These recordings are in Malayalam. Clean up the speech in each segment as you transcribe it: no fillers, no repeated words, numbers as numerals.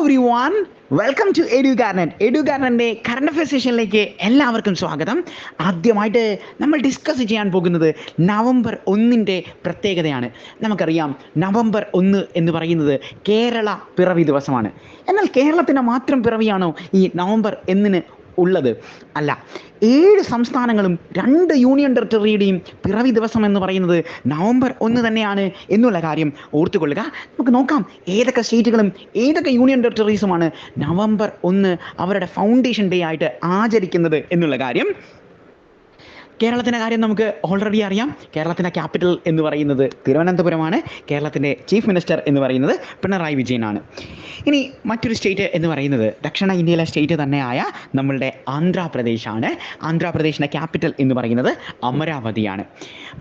എവ്രി വൺ, വെൽക്കം ടു എഡ്യൂകാരൻ്റെ കറണ്ട് അഫയർ സെഷനിലേക്ക് എല്ലാവർക്കും സ്വാഗതം. ആദ്യമായിട്ട് നമ്മൾ ഡിസ്കസ് ചെയ്യാൻ പോകുന്നത് നവംബർ 1 പ്രത്യേകതയാണ്. നമുക്കറിയാം, നവംബർ 1 എന്ന് പറയുന്നത് കേരള പിറവി ദിവസമാണ്. എന്നാൽ കേരളത്തിൻ്റെ മാത്രം പിറവിയാണോ ഈ നവംബർ 1 ഉള്ളത്? അല്ല, 7 സംസ്ഥാനങ്ങളും 2 യൂണിയൻ ടെറിട്ടറിയുടെയും പിറവി ദിവസം എന്ന് പറയുന്നത് നവംബർ 1 തന്നെയാണ് എന്നുള്ള കാര്യം ഓർത്തുകൊള്ളുക. നമുക്ക് നോക്കാം ഏതൊക്കെ സ്റ്റേറ്റുകളും ഏതൊക്കെ യൂണിയൻ ടെറിട്ടറീസുമാണ് നവംബർ 1 അവരുടെ ഫൗണ്ടേഷൻ ഡേ ആയിട്ട് ആചരിക്കുന്നത് എന്നുള്ള കാര്യം. കേരളത്തിൻ്റെ കാര്യം നമുക്ക് ഓൾറെഡി അറിയാം. കേരളത്തിൻ്റെ ക്യാപിറ്റൽ എന്ന് പറയുന്നത് തിരുവനന്തപുരമാണ്. കേരളത്തിൻ്റെ ചീഫ് മിനിസ്റ്റർ എന്ന് പറയുന്നത് പിണറായി വിജയനാണ്. ഇനി മറ്റൊരു സ്റ്റേറ്റ് എന്ന് പറയുന്നത് ദക്ഷിണ ഇന്ത്യയിലെ സ്റ്റേറ്റ് തന്നെയായ നമ്മളുടെ ആന്ധ്രാപ്രദേശാണ്. ആന്ധ്രാപ്രദേശിൻ്റെ ക്യാപിറ്റൽ എന്ന് പറയുന്നത് അമരാവതിയാണ്.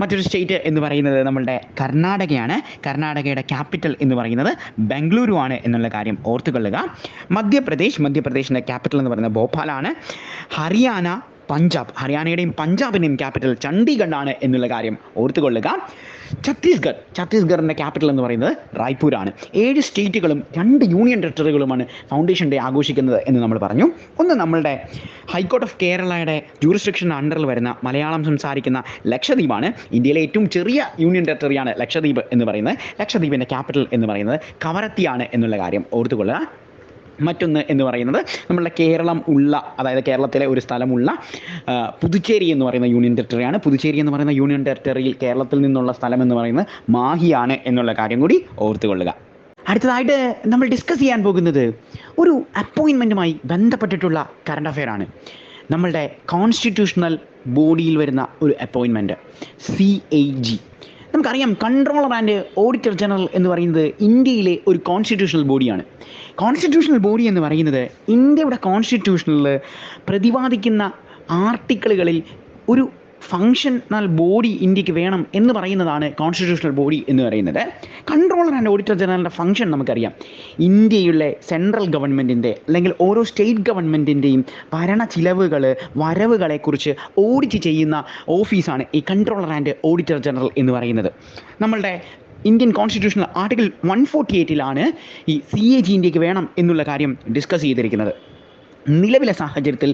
മറ്റൊരു സ്റ്റേറ്റ് എന്ന് പറയുന്നത് നമ്മളുടെ കർണാടകയാണ്. കർണാടകയുടെ ക്യാപിറ്റൽ എന്ന് പറയുന്നത് ബംഗളൂരു ആണ് എന്നുള്ള കാര്യം ഓർത്തുകൊള്ളുക. മധ്യപ്രദേശിൻ്റെ ക്യാപിറ്റൽ എന്ന് പറയുന്നത് ഭോപ്പാലാണ്. ഹരിയാനയുടെയും പഞ്ചാബിൻ്റെയും ക്യാപിറ്റൽ ചണ്ഡീഗഡാണ് എന്നുള്ള കാര്യം ഓർത്തുകൊള്ളുക. ഛത്തീസ്ഗഡിൻ്റെ ക്യാപിറ്റൽ എന്ന് പറയുന്നത് റായ്പൂരാണ്. 7 സ്റ്റേറ്റുകളും 2 യൂണിയൻ ടെറിട്ടറികളുമാണ് ഫൗണ്ടേഷൻ ഡേ ആഘോഷിക്കുന്നത് എന്ന് നമ്മൾ പറഞ്ഞു. ഒന്ന് നമ്മളുടെ ഹൈക്കോർട്ട് ഓഫ് കേരളയുടെ ജൂറിസ്ഡിക്ഷൻ അണ്ടറിൽ വരുന്ന മലയാളം സംസാരിക്കുന്ന ലക്ഷദ്വീപാണ്. ഇന്ത്യയിലെ ഏറ്റവും ചെറിയ യൂണിയൻ ടെറിട്ടറിയാണ് ലക്ഷദ്വീപ് എന്ന് പറയുന്നത്. ലക്ഷദ്വീപിൻ്റെ ക്യാപിറ്റൽ എന്ന് പറയുന്നത് കവരത്തിയാണ് എന്നുള്ള കാര്യം ഓർത്തുകൊള്ളുക. മറ്റൊന്ന് എന്ന് പറയുന്നത് നമ്മളുടെ അതായത് കേരളത്തിലെ ഒരു സ്ഥലമുള്ള പുതുച്ചേരി എന്ന് പറയുന്ന യൂണിയൻ ടെറിട്ടറിയാണ്. പുതുച്ചേരി എന്ന് പറയുന്ന യൂണിയൻ ടെറിട്ടറിയിൽ കേരളത്തിൽ നിന്നുള്ള സ്ഥലം എന്ന് പറയുന്നത് മാഹിയാണ് എന്നുള്ള കാര്യം കൂടി ഓർത്തുകൊള്ളുക. അടുത്തതായിട്ട് നമ്മൾ ഡിസ്കസ് ചെയ്യാൻ പോകുന്നത് ഒരു അപ്പോയിൻമെൻറ്റുമായി ബന്ധപ്പെട്ടിട്ടുള്ള കറണ്ട് അഫെയർ ആണ്. നമ്മളുടെ കോൺസ്റ്റിറ്റ്യൂഷണൽ ബോഡിയിൽ വരുന്ന ഒരു അപ്പോയിൻമെൻറ്റ്, CAG. നമുക്കറിയാം, കൺട്രോളർ ആൻഡ് ഓഡിറ്റർ ജനറൽ എന്ന് പറയുന്നത് ഇന്ത്യയിലെ ഒരു കോൺസ്റ്റിറ്റ്യൂഷണൽ ബോഡിയാണ്. കോൺസ്റ്റിറ്റ്യൂഷണൽ ബോഡി എന്ന് പറയുന്നത് ഇന്ത്യയുടെ കോൺസ്റ്റിറ്റ്യൂഷനിൽ പ്രതിപാദിക്കുന്ന ആർട്ടിക്കിളുകളിൽ ഒരു ഫങ്ഷണൽ ബോഡി ഇന്ത്യക്ക് വേണം എന്ന് പറയുന്നതാണ് കോൺസ്റ്റിറ്റ്യൂഷണൽ ബോഡി എന്ന് പറയുന്നത്. കൺട്രോളർ ആൻഡ് ഓഡിറ്റർ ജനറലിൻ്റെ ഫംഗ്ഷൻ നമുക്കറിയാം. ഇന്ത്യയിലെ സെൻട്രൽ ഗവൺമെൻറ്റിൻ്റെ അല്ലെങ്കിൽ ഓരോ സ്റ്റേറ്റ് ഗവൺമെൻറ്റിൻ്റെയും ഭരണ വരവുകളെക്കുറിച്ച് ഓഡിറ്റ് ചെയ്യുന്ന ഓഫീസാണ് ഈ കൺട്രോളർ ആൻഡ് ഓഡിറ്റർ ജനറൽ എന്ന് പറയുന്നത്. നമ്മളുടെ ഇന്ത്യൻ കോൺസ്റ്റിറ്റ്യൂഷണൽ ആർട്ടിക്കിൾ 148 ഈ CAG ഇന്ത്യക്ക് വേണം എന്നുള്ള കാര്യം ഡിസ്കസ് ചെയ്തിരിക്കുന്നത്. നിലവിലെ സാഹചര്യത്തിൽ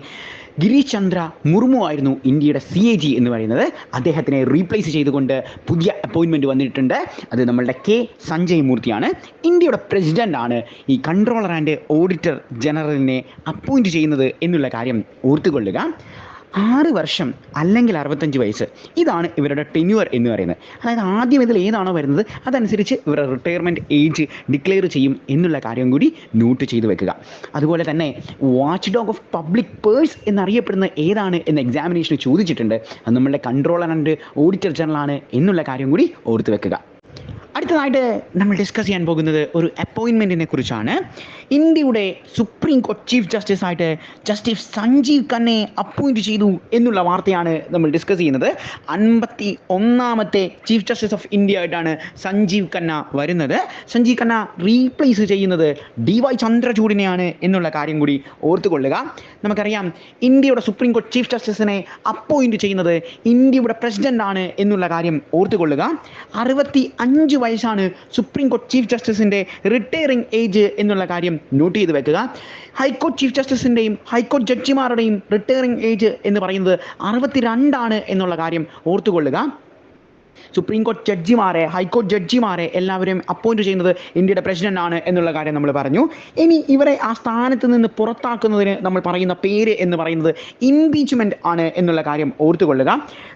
ഗിരീഷ് ചന്ദ്ര മുർമു ആയിരുന്നു ഇന്ത്യയുടെ CAG എന്ന് പറയുന്നത്. അദ്ദേഹത്തിനെ റീപ്ലേസ് ചെയ്തുകൊണ്ട് പുതിയ അപ്പോയിൻമെൻറ്റ് വന്നിട്ടുണ്ട്. അത് നമ്മളുടെ K. സഞ്ജയ് മൂർത്തിയാണ്. ഇന്ത്യയുടെ പ്രസിഡൻ്റാണ് ഈ കൺട്രോളർ ആൻഡ് ഓഡിറ്റർ ജനറലിനെ അപ്പോയിൻറ്റ് ചെയ്യുന്നത് എന്നുള്ള കാര്യം ഓർത്തുകൊള്ളുക. 6 വർഷം അല്ലെങ്കിൽ 65 വയസ്സ്, ഇതാണ് ഇവരുടെ ടെന്യൂർ എന്ന് പറയുന്നത്. അതായത് ആദ്യം ഇതിൽ ഏതാണോ വരുന്നത് അതനുസരിച്ച് ഇവരുടെ റിട്ടയർമെൻറ്റ് ഏജ് ഡിക്ലെയർ ചെയ്യും എന്നുള്ള കാര്യം കൂടി നോട്ട് ചെയ്ത് വെക്കുക. അതുപോലെ തന്നെ watch dog of public purse എന്നറിയപ്പെടുന്ന ഏതാണ് എന്ന എക്സാമിനേഷന് ചോദിച്ചിട്ടുണ്ട്. അത് നമ്മളുടെ കൺട്രോളർ ആൻഡ് ഓഡിറ്റർ ജനറൽ ആണ് എന്നുള്ള കാര്യം കൂടി ഓർത്ത് വെക്കുക. അടുത്തതായിട്ട് നമ്മൾ ഡിസ്കസ് ചെയ്യാൻ പോകുന്നത് ഒരു അപ്പോയിൻമെൻറ്റിനെ കുറിച്ചാണ്. ഇന്ത്യയുടെ സുപ്രീം കോടതി ചീഫ് ജസ്റ്റിസ് ആയിട്ട് ജസ്റ്റിസ് സഞ്ജീവ് ഖന്നയെ അപ്പോയിൻറ്റ് ചെയ്തു എന്നുള്ള വാർത്തയാണ് നമ്മൾ ഡിസ്കസ് ചെയ്യുന്നത്. 51ാമത്തെ ചീഫ് ജസ്റ്റിസ് ഓഫ് ഇന്ത്യ ആയിട്ടാണ് സഞ്ജീവ് ഖന്ന വരുന്നത്. സഞ്ജീവ് ഖന്ന റീപ്ലേസ് ചെയ്യുന്നത് DY ചന്ദ്രചൂഡിനെയാണ് എന്നുള്ള കാര്യം കൂടി ഓർത്തുകൊള്ളുക. നമുക്കറിയാം, ഇന്ത്യയുടെ സുപ്രീം കോടതി ചീഫ് ജസ്റ്റിസിനെ അപ്പോയിൻറ്റ് ചെയ്യുന്നത് ഇന്ത്യയുടെ പ്രസിഡൻ്റാണ് എന്നുള്ള കാര്യം ഓർത്തുകൊള്ളുക. 65 വയസ്സാണ് സുപ്രീം കോടതി ചീഫ് ജസ്റ്റിസിൻ്റെ റിട്ടയറിംഗ് ഏജ് എന്നുള്ള കാര്യം നോട്ട് ചെയ്ത് വെക്കുക. ഹൈക്കോടതി ചീഫ് ജസ്റ്റിസിൻ്റെയും ഹൈക്കോടതി ജഡ്ജിമാരുടെയും റിട്ടയറിംഗ് ഏജ് എന്ന് പറയുന്നത് 62 എന്നുള്ള കാര്യം ഓർത്തുകൊള്ളുക. സുപ്രീം കോടതി ജഡ്ജിമാരെ, ഹൈക്കോടതി ജഡ്ജിമാരെ എല്ലാവരെയും അപ്പോയിൻറ്റ് ചെയ്യുന്നത് ഇന്ത്യയുടെ പ്രസിഡൻ്റാണ് എന്നുള്ള കാര്യം നമ്മൾ പറഞ്ഞു. ഇനി ഇവരെ ആ സ്ഥാനത്ത് നിന്ന് പുറത്താക്കുന്നതിന് നമ്മൾ പറയുന്ന പേര് എന്ന് പറയുന്നത് ഇംപീച്ച്മെൻറ്റ് ആണ് എന്നുള്ള കാര്യം ഓർത്തുകൊള്ളുക.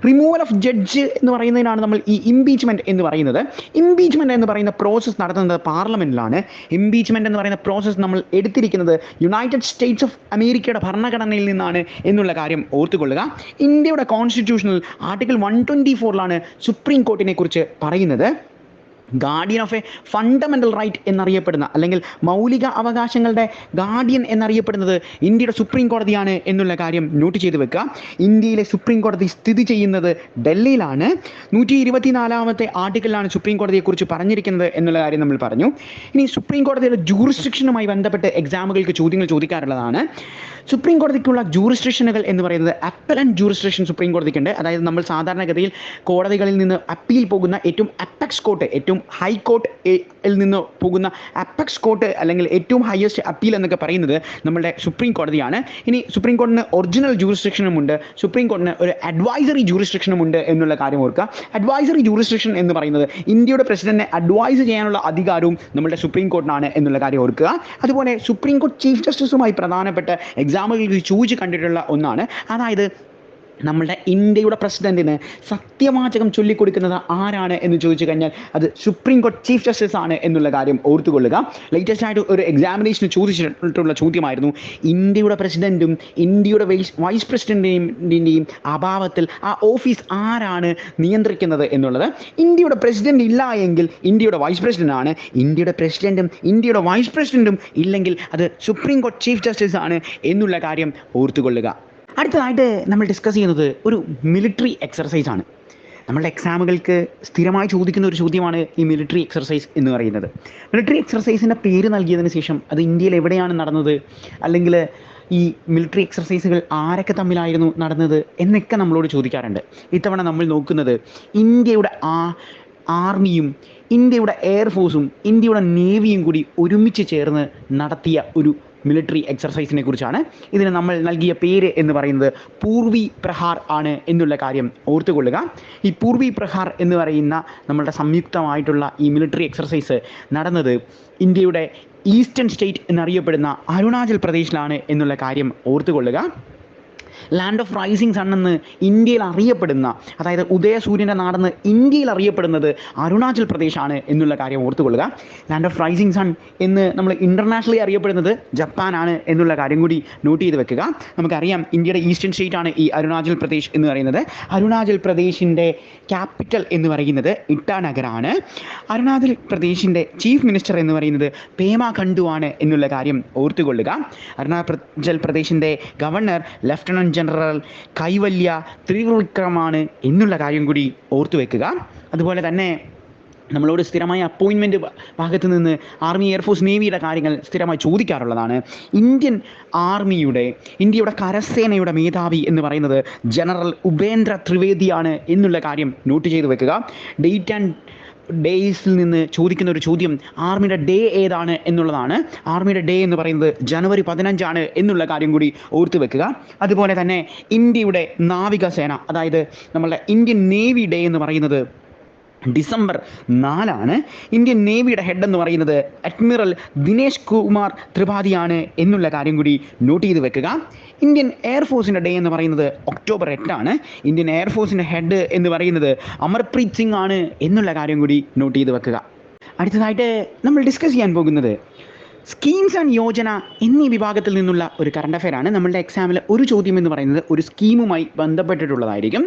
റിമൂവൽ ഓഫ് ജഡ്ജ് എന്ന് പറയുന്നതിനാണ് നമ്മൾ ഈ ഇംപീച്ച്മെൻറ്റ് എന്ന് പറയുന്നത്. ഇംപീച്ച്മെൻറ്റ് എന്ന് പറയുന്ന പ്രോസസ്സ് നടത്തുന്നത് പാർലമെൻറ്റിലാണ്. ഇംപീച്ച്മെൻറ്റ് എന്ന് പറയുന്ന പ്രോസസ്സ് നമ്മൾ എടുത്തിരിക്കുന്നത് യുണൈറ്റഡ് സ്റ്റേറ്റ്സ് ഓഫ് അമേരിക്കയുടെ ഭരണഘടനയിൽ നിന്നാണ് എന്നുള്ള കാര്യം ഓർത്തുകൊള്ളുക. ഇന്ത്യയുടെ കോൺസ്റ്റിറ്റ്യൂഷണൽ ആർട്ടിക്കിൾ 124 സുപ്രീം കോർട്ടിനെ കുറിച്ച് പറയുന്നത്. Guardian of a fundamental right എന്നറിയപ്പെടുന്ന അല്ലെങ്കിൽ മൗലിക അവകാശങ്ങളുടെ ഗാർഡിയൻ എന്നറിയപ്പെടുന്നത് ഇന്ത്യയുടെ സുപ്രീം കോടതിയാണ് എന്നുള്ള കാര്യം നോട്ട് ചെയ്ത് വെക്കുക. ഇന്ത്യയിലെ സുപ്രീം കോടതി സ്ഥിതി ചെയ്യുന്നത് ഡൽഹിയിലാണ്. 124ാമത്തെ ആർട്ടിക്കിളിലാണ് സുപ്രീം കോടതിയെക്കുറിച്ച് പറഞ്ഞിരിക്കുന്നത് എന്നുള്ള കാര്യം നമ്മൾ പറഞ്ഞു. ഇനി സുപ്രീം കോടതിയുടെ ജൂറിസ്ഡിക്ഷനുമായി ബന്ധപ്പെട്ട് എക്സാമുകൾക്ക് ചോദ്യങ്ങൾ ചോദിക്കാറുള്ളതാണ്. സുപ്രീം കോടതിക്കുള്ള ജൂറിസ്ട്രിക്ഷനുകൾ എന്ന് പറയുന്നത് അപ്പലന്റ് ജൂറിസ്ട്രിക്ഷൻ സുപ്രീം കോടതിക്കുണ്ട്. അതായത് നമ്മൾ സാധാരണഗതിയിൽ കോടതികളിൽ നിന്ന് അപ്പീൽ പോകുന്ന ഏറ്റവും അപ്പെക്സ് കോർട്ട്, ഏറ്റവും ഹൈക്കോർട്ടിൽ നിന്ന് പോകുന്ന അപ്പെക്സ് കോർട്ട് അല്ലെങ്കിൽ ഏറ്റവും ഹയസ്റ്റ് അപ്പീൽ എന്നൊക്കെ പറയുന്നത് നമ്മുടെ സുപ്രീം കോടതിയാണ്. ഇനി സുപ്രീം കോടതിന് ഒറിജിനൽ ജൂറിസ്ട്രിക്ഷനും ഉണ്ട്, സുപ്രീം കോടതിന് ഒരു അഡ്വൈസറി ജൂറിസ്ട്രിക്ഷനും ഉണ്ട് എന്നുള്ള കാര്യം ഓർക്കുക. അഡ്വൈസറി ജൂറിസ്ട്രിക്ഷൻ എന്ന് പറയുന്നത് ഇന്ത്യയുടെ പ്രസിഡന്റിനെ അഡ്വൈസ് ചെയ്യാനുള്ള അധികാരവും നമ്മുടെ സുപ്രീം കോടതിനാണ് എന്നുള്ള കാര്യം ഓർക്കുക. അതുപോലെ സുപ്രീം കോടതി ചീഫ് ജസ്റ്റിസുമായി പ്രധാനപ്പെട്ട എക്സാമുകളിൽ ചോദിച്ച് കണ്ടിട്ടുള്ള ഒന്നാണ്. അതായത് നമ്മളുടെ ഇന്ത്യയുടെ പ്രസിഡന്റിന് സത്യവാചകം ചൊല്ലിക്കൊടുക്കുന്നത് ആരാണ് എന്ന് ചോദിച്ചു കഴിഞ്ഞാൽ അത് സുപ്രീം കോടതി ചീഫ് ജസ്റ്റിസ് ആണ് എന്നുള്ള കാര്യം ഓർത്തുകൊള്ളുക. ലേറ്റസ്റ്റ് ആയിട്ട് ഒരു എക്സാമിനേഷന് ചോദിച്ചിട്ടുള്ള ചോദ്യമായിരുന്നു, ഇന്ത്യയുടെ പ്രസിഡന്റും ഇന്ത്യയുടെ വൈസ് പ്രസിഡന്റിൻ്റെയും അഭാവത്തിൽ ആ ഓഫീസ് ആരാണ് നിയന്ത്രിക്കുന്നത് എന്നുള്ളത്. ഇന്ത്യയുടെ പ്രസിഡന്റ് ഇല്ല എങ്കിൽ ഇന്ത്യയുടെ വൈസ് പ്രസിഡന്റാണ്, ഇന്ത്യയുടെ പ്രസിഡന്റും ഇന്ത്യയുടെ വൈസ് പ്രസിഡന്റും ഇല്ലെങ്കിൽ അത് സുപ്രീം കോടതി ചീഫ് ജസ്റ്റിസ് ആണ് എന്നുള്ള കാര്യം ഓർത്തുകൊള്ളുക. അടുത്തതായിട്ട് നമ്മൾ ഡിസ്കസ് ചെയ്യുന്നത് ഒരു മിലിറ്ററി എക്സർസൈസ് ആണ്. നമ്മളുടെ എക്സാമുകൾക്ക് സ്ഥിരമായി ചോദിക്കുന്ന ഒരു ചോദ്യമാണ് ഈ മിലിറ്ററി എക്സർസൈസ് എന്ന് പറയുന്നത്. മിലിറ്ററി എക്സർസൈസിൻ്റെ പേര് നൽകിയതിന് ശേഷം അത് ഇന്ത്യയിൽ എവിടെയാണ് നടന്നത്, അല്ലെങ്കിൽ ഈ മിലിറ്ററി എക്സർസൈസുകൾ ആരൊക്കെ തമ്മിലായിരുന്നു നടന്നത് എന്നൊക്കെ നമ്മളോട് ചോദിക്കാറുണ്ട്. ഇത്തവണ നമ്മൾ നോക്കുന്നത് ഇന്ത്യയുടെ ആർമിയും ഇന്ത്യയുടെ എയർഫോഴ്സും ഇന്ത്യയുടെ നേവിയും കൂടി ഒരുമിച്ച് ചേർന്ന് നടത്തിയ ഒരു മിലിറ്ററി എക്സർസൈസിനെ കുറിച്ചാണ്. ഇതിന് നമ്മൾ നൽകിയ പേര് എന്ന് പറയുന്നത് പൂർവി പ്രഹാർ ആണ് എന്നുള്ള കാര്യം ഓർത്തുകൊള്ളുക. ഈ പൂർവി പ്രഹാർ എന്ന് പറയുന്ന നമ്മളുടെ സംയുക്തമായിട്ടുള്ള ഈ മിലിറ്ററി എക്സർസൈസ് നടന്നത് ഇന്ത്യയുടെ ഈസ്റ്റേൺ സ്റ്റേറ്റ് എന്നറിയപ്പെടുന്ന അരുണാചൽ പ്രദേശിലാണ് എന്നുള്ള കാര്യം ഓർത്തുകൊള്ളുക. ലാൻഡ് ഓഫ് റൈസിങ് സൺ എന്ന് ഇന്ത്യയിൽ അറിയപ്പെടുന്ന, അതായത് ഉദയസൂര്യൻ്റെ നാടെന്ന് ഇന്ത്യയിൽ അറിയപ്പെടുന്നത് അരുണാചൽ പ്രദേശാണ് എന്നുള്ള കാര്യം ഓർത്തുകൊള്ളുക. ലാൻഡ് ഓഫ് റൈസിങ് സൺ എന്ന് നമ്മൾ ഇൻ്റർനാഷണലി അറിയപ്പെടുന്നത് ജപ്പാനാണ് എന്നുള്ള കാര്യം കൂടി നോട്ട് ചെയ്ത് വെക്കുക. നമുക്കറിയാം ഇന്ത്യയുടെ ഈസ്റ്റേൺ സ്റ്റേറ്റ് ആണ് ഈ അരുണാചൽ പ്രദേശ് എന്ന് പറയുന്നത്. അരുണാചൽ പ്രദേശിൻ്റെ ക്യാപിറ്റൽ എന്ന് പറയുന്നത് ഇട്ടാനഗറാണ്. അരുണാചൽ പ്രദേശിൻ്റെ ചീഫ് മിനിസ്റ്റർ എന്ന് പറയുന്നത് പേമ ഖണ്ഡു ആണ് എന്നുള്ള കാര്യം ഓർത്തുകൊള്ളുക. അരുണാചൽ പ്രദേശിൻ്റെ ഗവർണർ ലഫ്റ്റനന്റ് ജനറൽ കൈവല്യ ത്രിവിക്രമാണ് എന്നുള്ള കാര്യം കൂടി ഓർത്തു വെക്കുക. അതുപോലെ തന്നെ നമ്മളോട് സ്ഥിരമായ അപ്പോയിൻമെൻറ്റ് ഭാഗത്ത് നിന്ന് ആർമി, എയർഫോഴ്സ്, നേവിയുടെ കാര്യങ്ങൾ സ്ഥിരമായി ചോദിക്കാറുള്ളതാണ്. ഇന്ത്യയുടെ കരസേനയുടെ മേധാവി എന്ന് പറയുന്നത് ജനറൽ ഉപേന്ദ്ര ത്രിവേദിയാണ് എന്നുള്ള കാര്യം നോട്ട് ചെയ്ത് വെക്കുക. ഡേറ്റ് ആൻഡ് ഡേയ്സിൽ നിന്ന് ചോദിക്കുന്ന ഒരു ചോദ്യം ആർമിയുടെ ഡേ ഏതാണ് എന്നുള്ളതാണ്. ആർമിയുടെ ഡേ എന്ന് പറയുന്നത് ജനുവരി 15 എന്നുള്ള കാര്യം കൂടി ഓർത്തു വെക്കുക. അതുപോലെ തന്നെ ഇന്ത്യയുടെ നാവികസേന, അതായത് നമ്മളുടെ ഇന്ത്യൻ നേവി ഡേ എന്ന് പറയുന്നത് ഡിസംബർ 4. ഇന്ത്യൻ നേവിയുടെ ഹെഡ് എന്ന് പറയുന്നത് അഡ്മിറൽ ദിനേശ് കുമാർ ത്രിപാഠിയാണ് എന്നുള്ള കാര്യം കൂടി നോട്ട് ചെയ്ത് വെക്കുക. ഇന്ത്യൻ എയർഫോഴ്സിൻ്റെ ഡേ എന്ന് പറയുന്നത് ഒക്ടോബർ 8. ഇന്ത്യൻ എയർഫോഴ്സിൻ്റെ ഹെഡ് എന്ന് പറയുന്നത് അമർപ്രീത് സിംഗ് ആണ് എന്നുള്ള കാര്യം കൂടി നോട്ട് ചെയ്ത് വെക്കുക. അടുത്തതായിട്ട് നമ്മൾ ഡിസ്കസ് ചെയ്യാൻ പോകുന്നത് സ്കീംസ് ആൻഡ് യോജന എന്നീ വിഭാഗത്തിൽ നിന്നുള്ള ഒരു കറണ്ട് അഫെയർ ആണ്. നമ്മളുടെ എക്സാമിൽ ഒരു ചോദ്യം എന്ന് പറയുന്നത് ഒരു സ്കീമുമായി ബന്ധപ്പെട്ടിട്ടുള്ളതായിരിക്കും.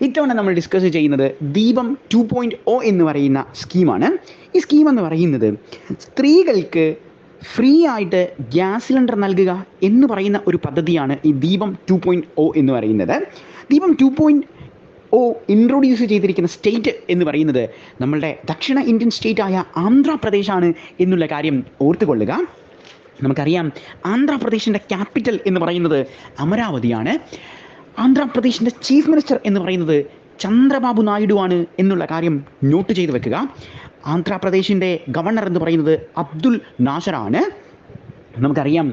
ഇത്തവണ നമ്മൾ ഡിസ്കസ് ചെയ്യുന്നത് ദീപം 2.0 എന്ന് പറയുന്ന സ്കീമാണ്. ഈ സ്കീം എന്ന് പറയുന്നത് സ്ത്രീകൾക്ക് ഫ്രീ ആയിട്ട് ഗ്യാസ് സിലിണ്ടർ നൽകുക എന്ന് പറയുന്ന ഒരു പദ്ധതിയാണ് ഈ ദീപം 2.0 എന്ന് പറയുന്നത്. ദീപം 2.0 ഇൻട്രൊഡ്യൂസ് ചെയ്തിരിക്കുന്ന സ്റ്റേറ്റ് എന്ന് പറയുന്നത് നമ്മളുടെ ദക്ഷിണ ഇന്ത്യൻ സ്റ്റേറ്റ് ആയ ആന്ധ്രാപ്രദേശാണ് എന്നുള്ള കാര്യം ഓർത്തുകൊള്ളുക. നമുക്കറിയാം ആന്ധ്രാപ്രദേശിൻ്റെ ക്യാപിറ്റൽ എന്ന് പറയുന്നത് അമരാവതിയാണ്. ആന്ധ്രാപ്രദേശിൻ്റെ ചീഫ് മിനിസ്റ്റർ എന്ന് പറയുന്നത് ചന്ദ്രബാബു നായിഡു ആണ് എന്നുള്ള കാര്യം നോട്ട് ചെയ്ത് വെക്കുക. ആന്ധ്രാപ്രദേശിൻ്റെ ഗവർണർ എന്ന് പറയുന്നത് അബ്ദുൽ നാസറാണ്. നമുക്കറിയാം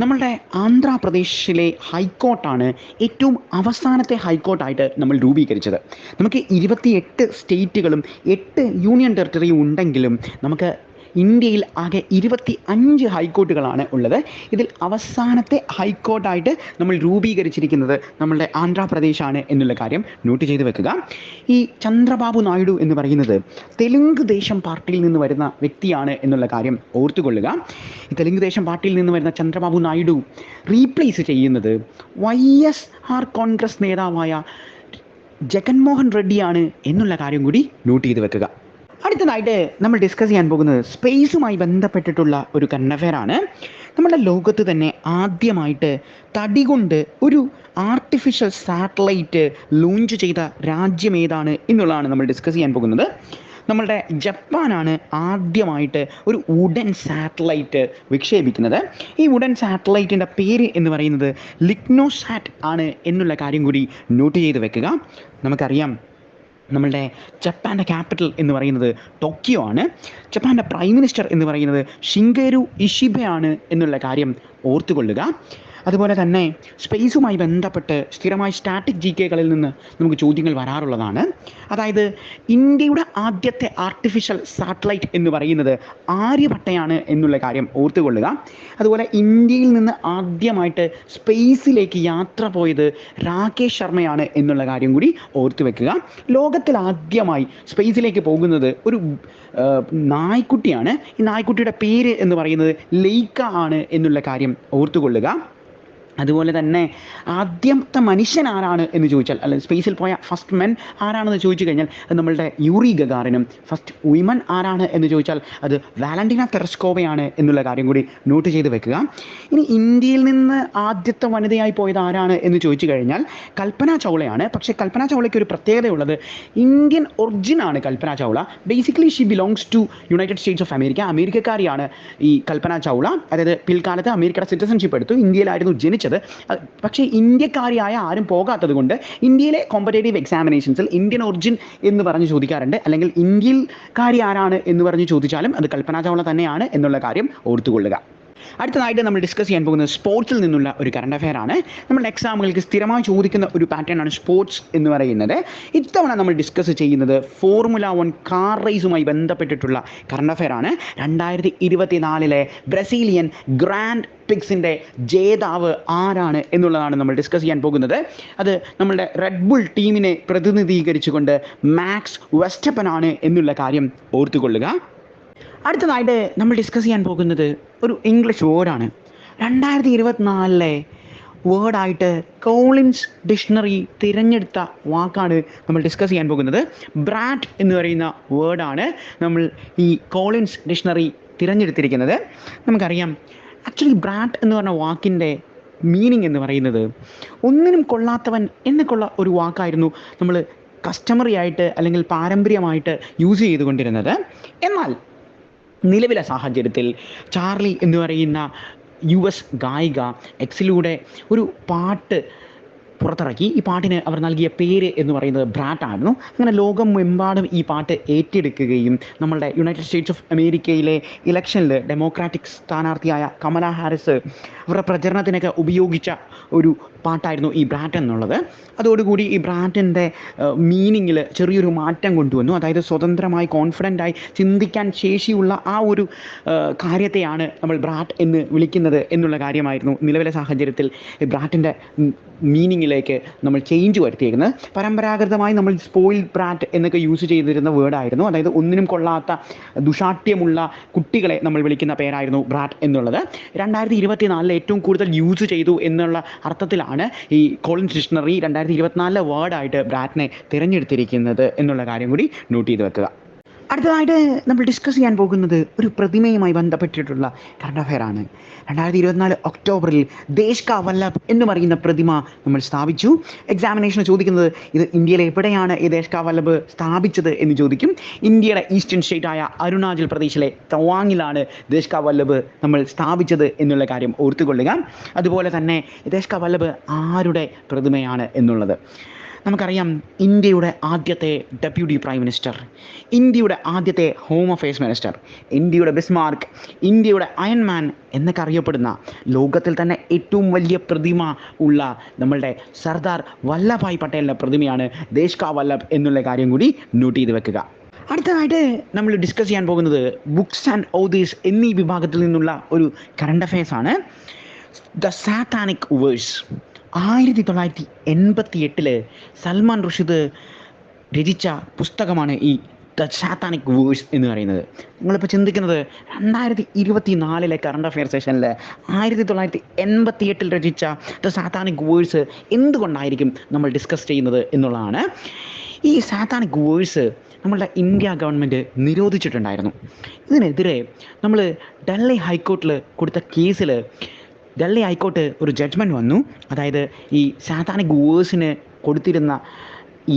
നമ്മളുടെ ആന്ധ്രാപ്രദേശിലെ ഹൈക്കോർട്ടാണ് ഏറ്റവും അവസാനത്തെ ഹൈക്കോർട്ടായിട്ട് നമ്മൾ രൂപീകരിച്ചത്. നമുക്ക് 28 സ്റ്റേറ്റുകളും 8 യൂണിയൻ ടെറിട്ടറിയും ഉണ്ടെങ്കിലും നമുക്ക് ഇന്ത്യയിൽ ആകെ 25 ഹൈക്കോർട്ടുകളാണ് ഉള്ളത്. ഇതിൽ അവസാനത്തെ ഹൈക്കോർട്ടായിട്ട് നമ്മൾ രൂപീകരിച്ചിരിക്കുന്നത് നമ്മളുടെ ആന്ധ്രാപ്രദേശാണ് എന്നുള്ള കാര്യം നോട്ട് ചെയ്ത് വെക്കുക. ഈ ചന്ദ്രബാബു നായിഡു എന്ന് പറയുന്നത് തെലുങ്ക് ദേശം പാർട്ടിയിൽ നിന്ന് വരുന്ന വ്യക്തിയാണ് എന്നുള്ള കാര്യം ഓർത്തുകൊള്ളുക. ഈ തെലുങ്ക് ദേശം പാർട്ടിയിൽ നിന്ന് വരുന്ന ചന്ദ്രബാബു നായിഡു റീപ്ലേസ് ചെയ്യുന്നത് YSR കോൺഗ്രസ് നേതാവായ ജഗൻമോഹൻ റെഡ്ഡിയാണ് എന്നുള്ള കാര്യം കൂടി നോട്ട് ചെയ്ത് വെക്കുക. അടുത്തതായിട്ട് നമ്മൾ ഡിസ്കസ് ചെയ്യാൻ പോകുന്നത് സ്പേസുമായി ബന്ധപ്പെട്ടിട്ടുള്ള ഒരു കറണ്ട് അഫെയർ ആണ്. നമ്മുടെ ലോകത്ത് തന്നെ ആദ്യമായിട്ട് തടി കൊണ്ട് ഒരു ആർട്ടിഫിഷ്യൽ സാറ്റലൈറ്റ് ലോഞ്ച് ചെയ്ത രാജ്യം ഏതാണ് എന്നുള്ളതാണ് നമ്മൾ ഡിസ്കസ് ചെയ്യാൻ പോകുന്നത്. നമ്മളുടെ ജപ്പാനാണ് ആദ്യമായിട്ട് ഒരു വുഡൻ സാറ്റലൈറ്റ് വിക്ഷേപിക്കുന്നത്. ഈ വുഡൻ സാറ്റലൈറ്റിൻ്റെ പേര് എന്ന് പറയുന്നത് ലിഗ്നോസാറ്റ് ആണ് എന്നുള്ള കാര്യം കൂടി നോട്ട് ചെയ്ത് വെക്കുക. നമുക്കറിയാം നമ്മളുടെ ജപ്പാൻ്റെ ക്യാപിറ്റൽ എന്ന് പറയുന്നത് ടോക്കിയോ ആണ്. ജപ്പാൻ്റെ പ്രൈം മിനിസ്റ്റർ എന്ന് പറയുന്നത് ഷിൻഗേരു ഇഷിബയാണ് എന്നുള്ള കാര്യം ഓർത്തുകൊള്ളുക. അതുപോലെ തന്നെ സ്പേസുമായി ബന്ധപ്പെട്ട് സ്ഥിരമായി സ്റ്റാറ്റിക് GKകളിൽ നിന്ന് നമുക്ക് ചോദ്യങ്ങൾ വരാറുള്ളതാണ്. അതായത് ഇന്ത്യയുടെ ആദ്യത്തെ ആർട്ടിഫിഷ്യൽ സാറ്റലൈറ്റ് എന്ന് പറയുന്നത് ആര്യഭട്ടയാണ് എന്നുള്ള കാര്യം ഓർത്തുകൊള്ളുക. അതുപോലെ ഇന്ത്യയിൽ നിന്ന് ആദ്യമായിട്ട് സ്പേസിലേക്ക് യാത്ര പോയത് രാകേഷ് ശർമ്മയാണ് എന്നുള്ള കാര്യം കൂടി ഓർത്തു വെക്കുക. ലോകത്തിൽ ആദ്യമായി സ്പേസിലേക്ക് പോകുന്നത് ഒരു നായ്ക്കുട്ടിയാണ്. ഈ നായ്ക്കുട്ടിയുടെ പേര് എന്ന് പറയുന്നത് ലെയ്ക്ക ആണ് എന്നുള്ള കാര്യം ഓർത്തുകൊള്ളുക. അതുപോലെ തന്നെ ആദ്യത്തെ മനുഷ്യൻ ആരാണ് എന്ന് ചോദിച്ചാൽ, അല്ലെങ്കിൽ സ്പേസിൽ പോയ ഫസ്റ്റ് മെൻ ആരാണെന്ന് ചോദിച്ചു കഴിഞ്ഞാൽ അത് നമ്മളുടെ യൂറി ഗഗാറിനും, ഫസ്റ്റ് വിമൻ ആരാണ് എന്ന് ചോദിച്ചാൽ അത് വാലന്റീന തെരസ്കോവയാണ് എന്നുള്ള കാര്യം കൂടി നോട്ട് ചെയ്ത് വെക്കുക. ഇനി ഇന്ത്യയിൽ നിന്ന് ആദ്യത്തെ വനിതയായി പോയത് ആരാണ് എന്ന് ചോദിച്ചു കഴിഞ്ഞാൽ കൽപ്പന ചൗളയാണ്. പക്ഷേ കൽപ്പന ചൗളയ്ക്ക് ഒരു പ്രത്യേകതയുള്ളത് ഇന്ത്യൻ ഒറിജിനാണ് Kalpana Chawla. Basically she belongs to United States of America. അമേരിക്കക്കാരിയാണ് ഈ കൽപ്പന ചൗള. അതായത് പിൽക്കാലത്ത് അമേരിക്കയുടെ സിറ്റിസൺഷിപ്പ് എടുത്തു, ഇന്ത്യയിലായിരുന്നു ജനിച്ചത്. പക്ഷേ ഇന്ത്യക്കാരിയായ ആരും പോകാത്തത് കൊണ്ട് ഇന്ത്യയിലെ കോമ്പറ്റേറ്റീവ് എക്സാമിനേഷൻസിൽ ഇന്ത്യൻ ഒറിജിൻ എന്ന് പറഞ്ഞ് ചോദിക്കാറുണ്ട്. അല്ലെങ്കിൽ ഇന്ത്യക്കാരി ആരാണ് എന്ന് പറഞ്ഞ് ചോദിച്ചാലും അത് കൽപ്പന ചൗള തന്നെയാണ് എന്നുള്ള കാര്യം ഓർത്തുകൊള്ളുക. അടുത്തതായിട്ട് നമ്മൾ ഡിസ്കസ് ചെയ്യാൻ പോകുന്നത് സ്പോർട്സിൽ നിന്നുള്ള ഒരു കറണ്ട് അഫെയർ ആണ്. നമ്മുടെ എക്സാമുകൾക്ക് സ്ഥിരമായി ചോദിക്കുന്ന ഒരു പാറ്റേൺ ആണ് സ്പോർട്സ് എന്ന് പറയുന്നത്. ഇത്തവണ നമ്മൾ ഡിസ്കസ് ചെയ്യുന്നത് ഫോർമുല 1 കാർ റേസുമായി ബന്ധപ്പെട്ടിട്ടുള്ള കറണ്ട് അഫെയർ ആണ്. 2024 ബ്രസീലിയൻ ഗ്രാൻഡ് പിക്സിൻ്റെ ജേതാവ് ആരാണ് എന്നുള്ളതാണ് നമ്മൾ ഡിസ്കസ് ചെയ്യാൻ പോകുന്നത്. അത് നമ്മളുടെ റെഡ് ബുൾ ടീമിനെ പ്രതിനിധീകരിച്ചുകൊണ്ട് മാക്സ് വെസ്റ്റപ്പൻ ആണ് എന്നുള്ള കാര്യം ഓർത്തുകൊള്ളുക. അടുത്തതായിട്ട് നമ്മൾ ഡിസ്കസ് ചെയ്യാൻ പോകുന്നത് ഒരു ഇംഗ്ലീഷ് വേർഡാണ്. 2024 വേർഡായിട്ട് കോളിൻസ് ഡിക്ഷണറി തിരഞ്ഞെടുത്ത വാക്കാണ് നമ്മൾ ഡിസ്കസ് ചെയ്യാൻ പോകുന്നത്. ബ്രാറ്റ് എന്ന് പറയുന്ന വേർഡാണ് നമ്മൾ ഈ കോളിൻസ് ഡിക്ഷണറി തിരഞ്ഞെടുത്തിരിക്കുന്നത്. നമുക്കറിയാം ആക്ച്വലി ബ്രാറ്റ് എന്ന് പറഞ്ഞ വാക്കിൻ്റെ മീനിങ് എന്ന് പറയുന്നത് ഒന്നിനും കൊള്ളാത്തവൻ എന്നൊക്കെയുള്ള ഒരു വാക്കായിരുന്നു നമ്മൾ കസ്റ്റമറി ആയിട്ട് അല്ലെങ്കിൽ പാരമ്പര്യമായിട്ട് യൂസ് ചെയ്തുകൊണ്ടിരുന്നത്. എന്നാൽ നിലവിലെ സാഹചര്യത്തിൽ ചാർലി എന്ന് പറയുന്ന US ഗായിക എക്സിലൂടെ ഒരു പാട്ട് പുറത്തിറക്കി. ഈ പാട്ടിന് അവർ നൽകിയ പേര് എന്ന് പറയുന്നത് ബ്രാറ്റ് ആയിരുന്നു. അങ്ങനെ ലോകമെമ്പാടും ഈ പാട്ട് ഏറ്റെടുക്കുകയും നമ്മളുടെ യുണൈറ്റഡ് സ്റ്റേറ്റ്സ് ഓഫ് അമേരിക്കയിലെ ഇലക്ഷനിൽ ഡെമോക്രാറ്റിക് സ്ഥാനാർത്ഥിയായ കമല ഹാരിസ് അവരുടെ പ്രചരണത്തിനൊക്കെ ഉപയോഗിച്ച ഒരു പാട്ടായിരുന്നു ഈ ബ്രാറ്റ് എന്നുള്ളത്. അതോടുകൂടി ഈ ബ്രാറ്റിൻ്റെ മീനിങ്ങിൽ ചെറിയൊരു മാറ്റം കൊണ്ടുവന്നു. അതായത് സ്വതന്ത്രമായി കോൺഫിഡൻ്റായി ചിന്തിക്കാൻ ശേഷിയുള്ള ആ ഒരു കാര്യത്തെയാണ് നമ്മൾ ബ്രാറ്റ് എന്ന് വിളിക്കുന്നത് എന്നുള്ള കാര്യമായിരുന്നു നിലവിലെ സാഹചര്യത്തിൽ ബ്രാറ്റിൻ്റെ മീനിങ്ങിലേക്ക് നമ്മൾ ചേഞ്ച് വരുത്തിയിരിക്കുന്നത്. പരമ്പരാഗതമായി നമ്മൾ സ്പോയിൽഡ് ബ്രാറ്റ് എന്നൊക്കെ യൂസ് ചെയ്തിരുന്ന വേർഡായിരുന്നു. അതായത് ഒന്നിനും കൊള്ളാത്ത ദുശാഠ്യമുള്ള കുട്ടികളെ നമ്മൾ വിളിക്കുന്ന പേരായിരുന്നു ബ്രാറ്റ് എന്നുള്ളത്. 2024 ഏറ്റവും കൂടുതൽ യൂസ് ചെയ്തു എന്നുള്ള അർത്ഥത്തിലാണ് ഈ കോളിൻസ് ഡിക്ഷണറി 2024 വേർഡായിട്ട് ബ്രാറ്റിനെ തിരഞ്ഞെടുത്തിരിക്കുന്നത് എന്നുള്ള കാര്യം കൂടി നോട്ട് ചെയ്ത് വെക്കുക. അടുത്തതായിട്ട് നമ്മൾ ഡിസ്കസ് ചെയ്യാൻ പോകുന്നത് ഒരു പ്രതിമയുമായി ബന്ധപ്പെട്ടിട്ടുള്ള കറണ്ട് അഫെയർ ആണ്. 2024 ഒക്ടോബറിൽ ദേശ് കാ വല്ലഭ് എന്ന് പറയുന്ന പ്രതിമ നമ്മൾ സ്ഥാപിച്ചു. എക്സാമിനേഷന് ചോദിക്കുന്നത് ഇത് ഇന്ത്യയിലെ എവിടെയാണ് ഈ ദേശ് കാ വല്ലഭ് സ്ഥാപിച്ചത് എന്ന് ചോദിക്കും. ഇന്ത്യയുടെ ഈസ്റ്റേൺ സ്റ്റേറ്റായ അരുണാചൽ പ്രദേശിലെ തവാങ്ങിലാണ് ദേശ് കാ വല്ലഭ് നമ്മൾ സ്ഥാപിച്ചത് എന്നുള്ള കാര്യം ഓർത്തുകൊള്ളുക. അതുപോലെ തന്നെ ദേശ് കാ വല്ലഭ് ആരുടെ പ്രതിമയാണ് എന്നുള്ളത് നമുക്കറിയാം. ഇന്ത്യയുടെ ആദ്യത്തെ ഡെപ്യൂട്ടി പ്രൈം മിനിസ്റ്റർ, ഇന്ത്യയുടെ ആദ്യത്തെ ഹോം അഫയേഴ്സ് മിനിസ്റ്റർ, ഇന്ത്യയുടെ ബിസ്മാർക്ക്, ഇന്ത്യയുടെ അയൺമാൻ എന്നൊക്കെ അറിയപ്പെടുന്ന ലോകത്തിൽ തന്നെ ഏറ്റവും വലിയ പ്രതിമ ഉള്ള നമ്മളുടെ സർദാർ വല്ലഭായ് പട്ടേലിൻ്റെ പ്രതിമയാണ് ദേശ് കാ വല്ലഭ് എന്നുള്ള കാര്യം കൂടി നോട്ട് ചെയ്ത് വെക്കുക. അടുത്തതായിട്ട് നമ്മൾ ഡിസ്കസ് ചെയ്യാൻ പോകുന്നത് ബുക്സ് ആൻഡ് ഓതേഴ്സ് എന്നീ വിഭാഗത്തിൽ നിന്നുള്ള ഒരു കറണ്ട് അഫയേഴ്സ് ആണ്. The Satanic Verse 1988 Salman Rushdie രചിച്ച പുസ്തകമാണ് ഈ ദ സാത്താനിക് വേഴ്സ് എന്ന് പറയുന്നത്. നിങ്ങളിപ്പോൾ ചിന്തിക്കുന്നത് 2024 കറണ്ട് അഫെയർ സെഷനിൽ 1988 രചിച്ച ദ സാത്താനിക് വേഴ്സ് എന്തുകൊണ്ടായിരിക്കും നമ്മൾ ഡിസ്കസ് ചെയ്യുന്നത് എന്നുള്ളതാണ്. ഈ സാത്താനിക് വേഴ്സ് നമ്മളുടെ ഇന്ത്യ ഗവൺമെൻറ് നിരോധിച്ചിട്ടുണ്ടായിരുന്നു. ഇതിനെതിരെ നമ്മൾ ഡൽഹി ഹൈക്കോർട്ടിൽ കൊടുത്ത കേസിൽ ഡൽഹി ഹൈക്കോർട്ട് ഒരു ജഡ്ജ്മെൻറ്റ് വന്നു. അതായത് ഈ സാത്താനിക് വേഴ്സിന് കൊടുത്തിരുന്ന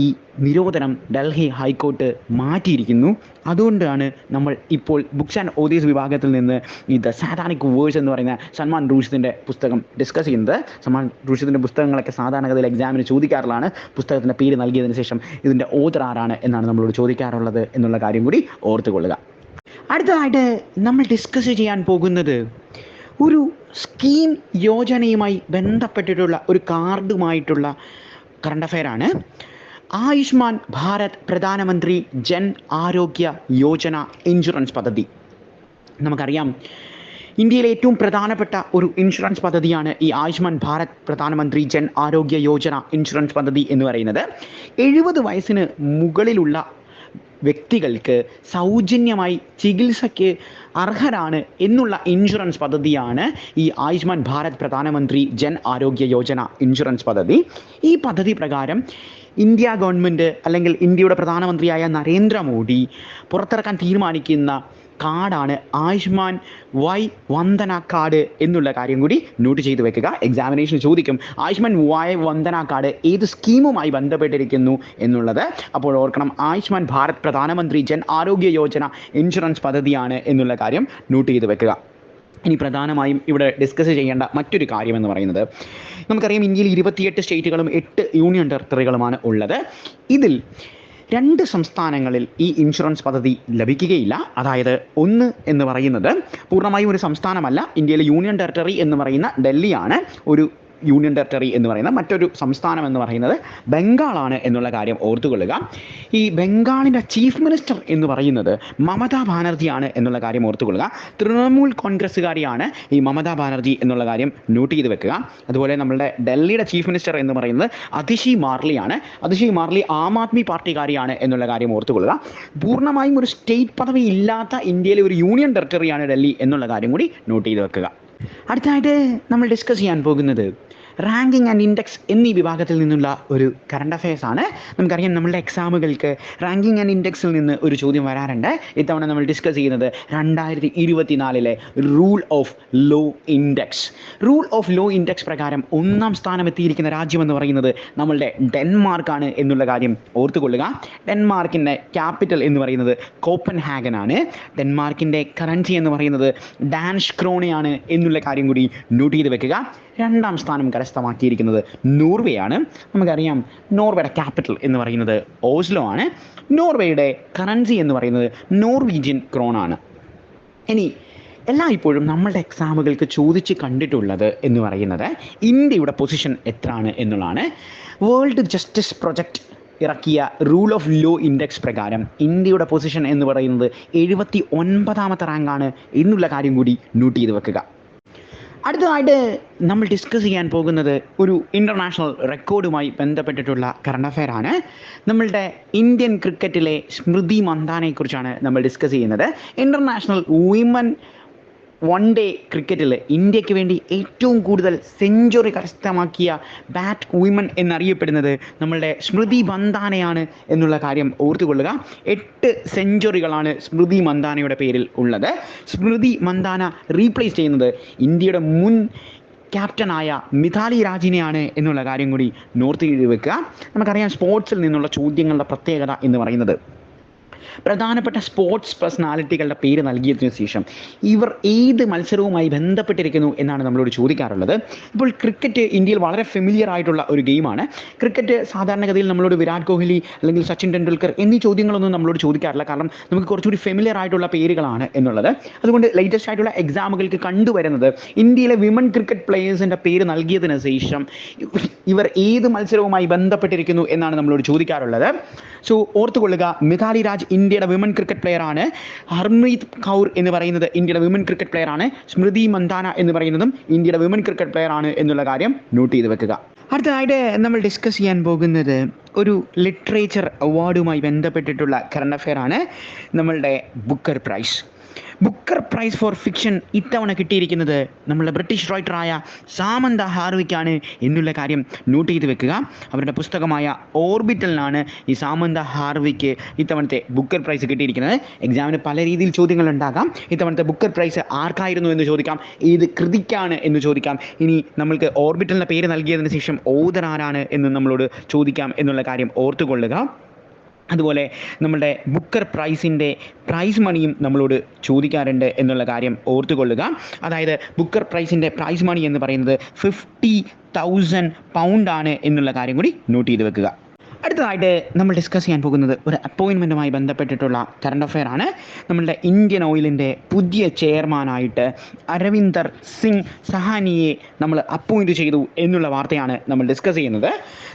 ഈ നിരോധനം ഡൽഹി ഹൈക്കോർട്ട് മാറ്റിയിരിക്കുന്നു. അതുകൊണ്ടാണ് നമ്മൾ ഇപ്പോൾ ബുക്സ് ആൻഡ് ഓതീസ് വിഭാഗത്തിൽ നിന്ന് ഈ ദ സാറ്റാനിക് വേഴ്സ് എന്ന് പറയുന്ന സൽമാൻ റുഷ്ദിൻ്റെ പുസ്തകം ഡിസ്കസ് ചെയ്യുന്നത്. സൽമാൻ റുഷ്ദിൻ്റെ പുസ്തകങ്ങളൊക്കെ സാധാരണഗതിയിൽ എക്സാമിന് ചോദിക്കാറുള്ളതാണ്. പുസ്തകത്തിൻ്റെ പേര് നൽകിയതിന് ശേഷം ഇതിൻ്റെ ഓതർ ആരാണ് എന്നാണ് നമ്മളോട് ചോദിക്കാറുള്ളത് എന്നുള്ള കാര്യം കൂടി ഓർത്തുകൊള്ളുക. അടുത്തതായിട്ട് നമ്മൾ ഡിസ്കസ് ചെയ്യാൻ പോകുന്നത് ഒരു സ്കീം യോജനയുമായി ബന്ധപ്പെട്ടിട്ടുള്ള ഒരു കാർഡുമായിട്ടുള്ള കറണ്ട് അഫെയറാണ്. ആയുഷ്മാൻ ഭാരത് പ്രധാനമന്ത്രി ജൻ ആരോഗ്യ യോജന ഇൻഷുറൻസ് പദ്ധതി. നമുക്കറിയാം, ഇന്ത്യയിലെ ഏറ്റവും പ്രധാനപ്പെട്ട ഒരു ഇൻഷുറൻസ് പദ്ധതിയാണ് ഈ ആയുഷ്മാൻ ഭാരത് പ്രധാനമന്ത്രി ജൻ ആരോഗ്യ യോജന ഇൻഷുറൻസ് പദ്ധതി എന്ന് പറയുന്നത്. 70 വയസ്സിന് മുകളിലുള്ള വ്യക്തികൾക്ക് സൗജന്യമായി ചികിത്സയ്ക്ക് അർഹരാണ് എന്നുള്ള ഇൻഷുറൻസ് പദ്ധതിയാണ് ഈ ആയുഷ്മാൻ ഭാരത് പ്രധാനമന്ത്രി ജൻ ആരോഗ്യ യോജന ഇൻഷുറൻസ് പദ്ധതി. ഈ പദ്ധതി പ്രകാരം ഇന്ത്യ ഗവൺമെൻറ് അല്ലെങ്കിൽ ഇന്ത്യയുടെ പ്രധാനമന്ത്രിയായ നരേന്ദ്രമോദി പുറത്തിറക്കാൻ തീരുമാനിക്കുന്ന കാർഡാണ് ആയുഷ്മാൻ വൈ വന്ദന കാർഡ് എന്നുള്ള കാര്യം കൂടി നോട്ട് ചെയ്ത് വെക്കുക. എക്സാമിനേഷൻ ചോദിക്കും ആയുഷ്മാൻ വൈ വന്ദന കാർഡ് ഏത് സ്കീമുമായി ബന്ധപ്പെട്ടിരിക്കുന്നു എന്നുള്ളത്. അപ്പോൾ ഓർക്കണം, ആയുഷ്മാൻ ഭാരത് പ്രധാനമന്ത്രി ജൻ ആരോഗ്യ യോജന ഇൻഷുറൻസ് പദ്ധതിയാണ് എന്നുള്ള കാര്യം നോട്ട് ചെയ്ത് വെക്കുക. ഇനി പ്രധാനമായും ഇവിടെ ഡിസ്കസ് ചെയ്യേണ്ട മറ്റൊരു കാര്യം എന്ന് പറയുന്നത്, നമുക്കറിയാം ഇന്ത്യയിൽ 28 സ്റ്റേറ്റുകളും 8 യൂണിയൻ ടെറിട്ടറികളുമാണ് ഉള്ളത്. ഇതിൽ 2 സംസ്ഥാനങ്ങളിൽ ഈ ഇൻഷുറൻസ് പദ്ധതി ലഭിക്കുകയില്ല. അതായത് ഒന്ന് എന്ന് പറയുന്നത് പൂർണ്ണമായും ഒരു സംസ്ഥാനമല്ല, ഇന്ത്യയിലെ യൂണിയൻ ടെറിട്ടറി എന്ന് പറയുന്ന ഡൽഹിയാണ് ഒരു യൂണിയൻ ടെറിട്ടറി എന്ന് പറയുന്ന. മറ്റൊരു സംസ്ഥാനം എന്ന് പറയുന്നത് ബംഗാളാണ് എന്നുള്ള കാര്യം ഓർത്തുകൊള്ളുക. ഈ ബംഗാളിൻ്റെ ചീഫ് മിനിസ്റ്റർ എന്ന് പറയുന്നത് മമതാ ബാനർജിയാണ് എന്നുള്ള കാര്യം ഓർത്തുകൊള്ളുക. തൃണമൂൽ കോൺഗ്രസ്സുകാരിയാണ് ഈ മമതാ ബാനർജി എന്നുള്ള കാര്യം നോട്ട് ചെയ്ത് വെക്കുക. അതുപോലെ നമ്മളുടെ ഡൽഹിയുടെ ചീഫ് മിനിസ്റ്റർ എന്ന് പറയുന്നത് അതിഷി മാർലിയാണ്. അതിഷി മാർലി ആം ആദ്മി പാർട്ടിക്കാരിയാണ് എന്നുള്ള കാര്യം ഓർത്തുകൊള്ളുക. പൂർണ്ണമായും ഒരു സ്റ്റേറ്റ് പദവി ഇല്ലാത്ത ഇന്ത്യയിലെ ഒരു യൂണിയൻ ടെറിട്ടറിയാണ് ഡൽഹി എന്നുള്ള കാര്യം കൂടി നോട്ട് ചെയ്ത് വെക്കുക. അടുത്തായിട്ട് നമ്മൾ ഡിസ്കസ് ചെയ്യാൻ പോകുന്നത് റാങ്കിങ് ആൻഡ് ഇൻഡെക്സ് എന്നീ വിഭാഗത്തിൽ നിന്നുള്ള ഒരു കറണ്ട് അഫെയർസ് ആണ്. നമുക്കറിയാം, നമ്മളുടെ എക്സാമുകൾക്ക് റാങ്കിങ് ആൻഡ് ഇൻഡെക്സിൽ നിന്ന് ഒരു ചോദ്യം വരാറുണ്ട്. ഇത്തവണ നമ്മൾ ഡിസ്കസ് ചെയ്യുന്നത് 2024 rule of law index. Rule of law index പ്രകാരം 1ാം സ്ഥാനം എത്തിയിരിക്കുന്ന രാജ്യമെന്ന് പറയുന്നത് നമ്മളുടെ ഡെൻമാർക്കാണ് എന്നുള്ള കാര്യം ഓർത്തുകൊള്ളുക. ഡെൻമാർക്കിൻ്റെ ക്യാപിറ്റൽ എന്ന് പറയുന്നത് കോപ്പൻഹാഗൻ ആണ്. ഡെൻമാർക്കിൻ്റെ കറൻസി എന്ന് പറയുന്നത് ഡാനിഷ് ക്രോണയാണ് എന്നുള്ള കാര്യം കൂടി നോട്ട് ചെയ്ത് വെക്കുക. 2ാം സ്ഥാനം കരസ്ഥമാക്കിയിരിക്കുന്നത് നോർവേ ആണ്. നമുക്കറിയാം, നോർവേയുടെ ക്യാപിറ്റൽ എന്ന് പറയുന്നത് ഓസ്ലോ ആണ്. നോർവേയുടെ കറൻസി എന്ന് പറയുന്നത് നോർവീജിയൻ ക്രോണാണ്. ഇനി എല്ലായ്പ്പോഴും നമ്മളുടെ എക്സാമുകൾക്ക് ചോദിച്ച് കണ്ടിട്ടുള്ളത് എന്ന് പറയുന്നത് ഇന്ത്യയുടെ പൊസിഷൻ എത്രയാണ് എന്നുള്ളതാണ്. വേൾഡ് ജസ്റ്റിസ് പ്രൊജക്റ്റ് ഇറക്കിയ റൂൾ ഓഫ് ലോ ഇൻഡെക്സ് പ്രകാരം ഇന്ത്യയുടെ പൊസിഷൻ എന്ന് പറയുന്നത് 79ാമത്തെ റാങ്കാണ് എന്നുള്ള കാര്യം കൂടി നോട്ട് ചെയ്ത് വെക്കുക. അടുത്തതായിട്ട് നമ്മൾ ഡിസ്കസ് ചെയ്യാൻ പോകുന്നത് ഒരു ഇൻ്റർനാഷണൽ റെക്കോർഡുമായി ബന്ധപ്പെട്ടിട്ടുള്ള കറണ്ട് അഫെയർ ആണ്. നമ്മളുടെ ഇന്ത്യൻ ക്രിക്കറ്റിലെ സ്മൃതി മന്ദാനയെക്കുറിച്ചാണ് നമ്മൾ ഡിസ്കസ് ചെയ്യുന്നത്. ഇൻ്റർനാഷണൽ വിമൻ വൺ ഡേ ക്രിക്കറ്റിൽ ഇന്ത്യക്ക് വേണ്ടി ഏറ്റവും കൂടുതൽ സെഞ്ചുറി കരസ്ഥമാക്കിയ ബാറ്റ് വിമൻ എന്നറിയപ്പെടുന്നത് നമ്മളുടെ സ്മൃതി മന്ദാനയാണ് എന്നുള്ള കാര്യം ഓർത്തുകൊള്ളുക. 8 സെഞ്ചുറികളാണ് സ്മൃതി മന്ദാനയുടെ പേരിൽ ഉള്ളത്. സ്മൃതി മന്ദാന റീപ്ലേസ് ചെയ്യുന്നത് ഇന്ത്യയുടെ മുൻ ക്യാപ്റ്റനായ മിതാലി രാജിനെയാണ് എന്നുള്ള കാര്യം കൂടി നോർത്ത് ചെയ്ത് വെക്കുക. നമുക്കറിയാം, സ്പോർട്സിൽ നിന്നുള്ള ചോദ്യങ്ങളുടെ പ്രത്യേകത എന്ന് പറയുന്നത് പ്രധാനപ്പെട്ട സ്പോർട്സ് പേഴ്സണാലിറ്റികളുടെ പേര് നൽകിയതിനു ശേഷം ഇവർ ഏത് മത്സരവുമായി ബന്ധപ്പെട്ടിരിക്കുന്നു എന്നാണ് നമ്മളോട് ചോദിക്കാറുള്ളത്. ഇപ്പോൾ ക്രിക്കറ്റ് ഇന്ത്യയിൽ വളരെ ഫെമിലിയർ ആയിട്ടുള്ള ഒരു ഗെയിമാണ്. ക്രിക്കറ്റ് സാധാരണഗതിയിൽ നമ്മളോട് വിരാട് കോഹ്ലി അല്ലെങ്കിൽ സച്ചിൻ ടെണ്ടുൽക്കർ എന്നീ ചോദ്യങ്ങളൊന്നും നമ്മളോട് ചോദിക്കാറില്ല. കാരണം നമുക്ക് കുറച്ചുകൂടി ഫെമിലിയർ ആയിട്ടുള്ള പേരുകളാണ് എന്നുള്ളത്. അതുകൊണ്ട് ലേറ്റസ്റ്റ് ആയിട്ടുള്ള എക്സാമുകൾക്ക് കണ്ടുവരുന്നത് ഇന്ത്യയിലെ വിമൻ ക്രിക്കറ്റ് പ്ലേയേഴ്സിൻ്റെ പേര് നൽകിയതിന് ശേഷം ഇവർ ഏത് മത്സരവുമായി ബന്ധപ്പെട്ടിരിക്കുന്നു എന്നാണ് നമ്മളോട് ചോദിക്കാറുള്ളത്. സോ ഓർത്തുകൊള്ളുക, മിതാലി രാജ് ഇന്ത്യയുടെ വിമൻ ക്രിക്കറ്റ് പ്ലെയർ ആണ്. ഹർമീത് കൗർ എന്ന് പറയുന്നത് ഇന്ത്യയുടെ വിമൻ ക്രിക്കറ്റ് പ്ലെയർ ആണ്. സ്മൃതി മന്ദാന എന്ന് പറയുന്നതും ഇന്ത്യയുടെ വിമൻ ക്രിക്കറ്റ് പ്ലെയർ ആണ് എന്നുള്ള കാര്യം നോട്ട് ചെയ്ത് വെക്കുക. അടുത്തതായിട്ട് നമ്മൾ ഡിസ്കസ് ചെയ്യാൻ പോകുന്നത് ഒരു ലിറ്ററേച്ചർ അവാർഡുമായി ബന്ധപ്പെട്ടിട്ടുള്ള കറണ്ട് അഫെയർ ആണ്. നമ്മളുടെ Booker prize. Booker prize for fiction ഇത്തവണ കിട്ടിയിരിക്കുന്നത് നമ്മളുടെ ബ്രിട്ടീഷ് റൈറ്ററായ സാമന്ത ഹാർവിക്കാണ് എന്നുള്ള കാര്യം നോട്ട് ചെയ്ത് വെക്കുക. അവരുടെ പുസ്തകമായ ഓർബിറ്റലിനാണ് ഈ സാമന്ത ഹാർവിക്ക് ഇത്തവണത്തെ ബുക്കർ പ്രൈസ് കിട്ടിയിരിക്കുന്നത്. എക്സാമിന് പല രീതിയിൽ ചോദ്യങ്ങൾ ഉണ്ടാകാം. ഇത്തവണത്തെ ബുക്കർ പ്രൈസ് ആർക്കായിരുന്നു എന്ന് ചോദിക്കാം, ഏത് കൃതിക്കാണ് എന്ന് ചോദിക്കാം. ഇനി നമ്മൾക്ക് ഓർബിറ്റലിൻ്റെ പേര് നൽകിയതിന് ശേഷം ഓതർ ആരാണ് എന്ന് നമ്മളോട് ചോദിക്കാം എന്നുള്ള കാര്യം ഓർത്തുകൊള്ളുക. അതുപോലെ നമ്മളുടെ ബുക്കർ പ്രൈസിൻ്റെ പ്രൈസ് മണിയും നമ്മളോട് ചോദിക്കാറുണ്ട് എന്നുള്ള കാര്യം ഓർത്തുകൊള്ളുക. അതായത് ബുക്കർ പ്രൈസിൻ്റെ പ്രൈസ് മണി എന്ന് പറയുന്നത് 50,000 പൗണ്ടാണ് എന്നുള്ള കാര്യം കൂടി നോട്ട് ചെയ്ത് വെക്കുക. അടുത്തതായിട്ട് നമ്മൾ ഡിസ്കസ് ചെയ്യാൻ പോകുന്നത് ഒരു അപ്പോയിൻമെൻറ്റുമായി ബന്ധപ്പെട്ടിട്ടുള്ള കറണ്ട് അഫെയർ ആണ്. നമ്മളുടെ ഇന്ത്യൻ ഓയിലിൻ്റെ പുതിയ ചെയർമാനായിട്ട് അരവിന്ദർ സിംഗ് സഹാനിയെ നമ്മൾ അപ്പോയിൻറ്റ് ചെയ്തു എന്നുള്ള വാർത്തയാണ് നമ്മൾ ഡിസ്കസ് ചെയ്യുന്നത്.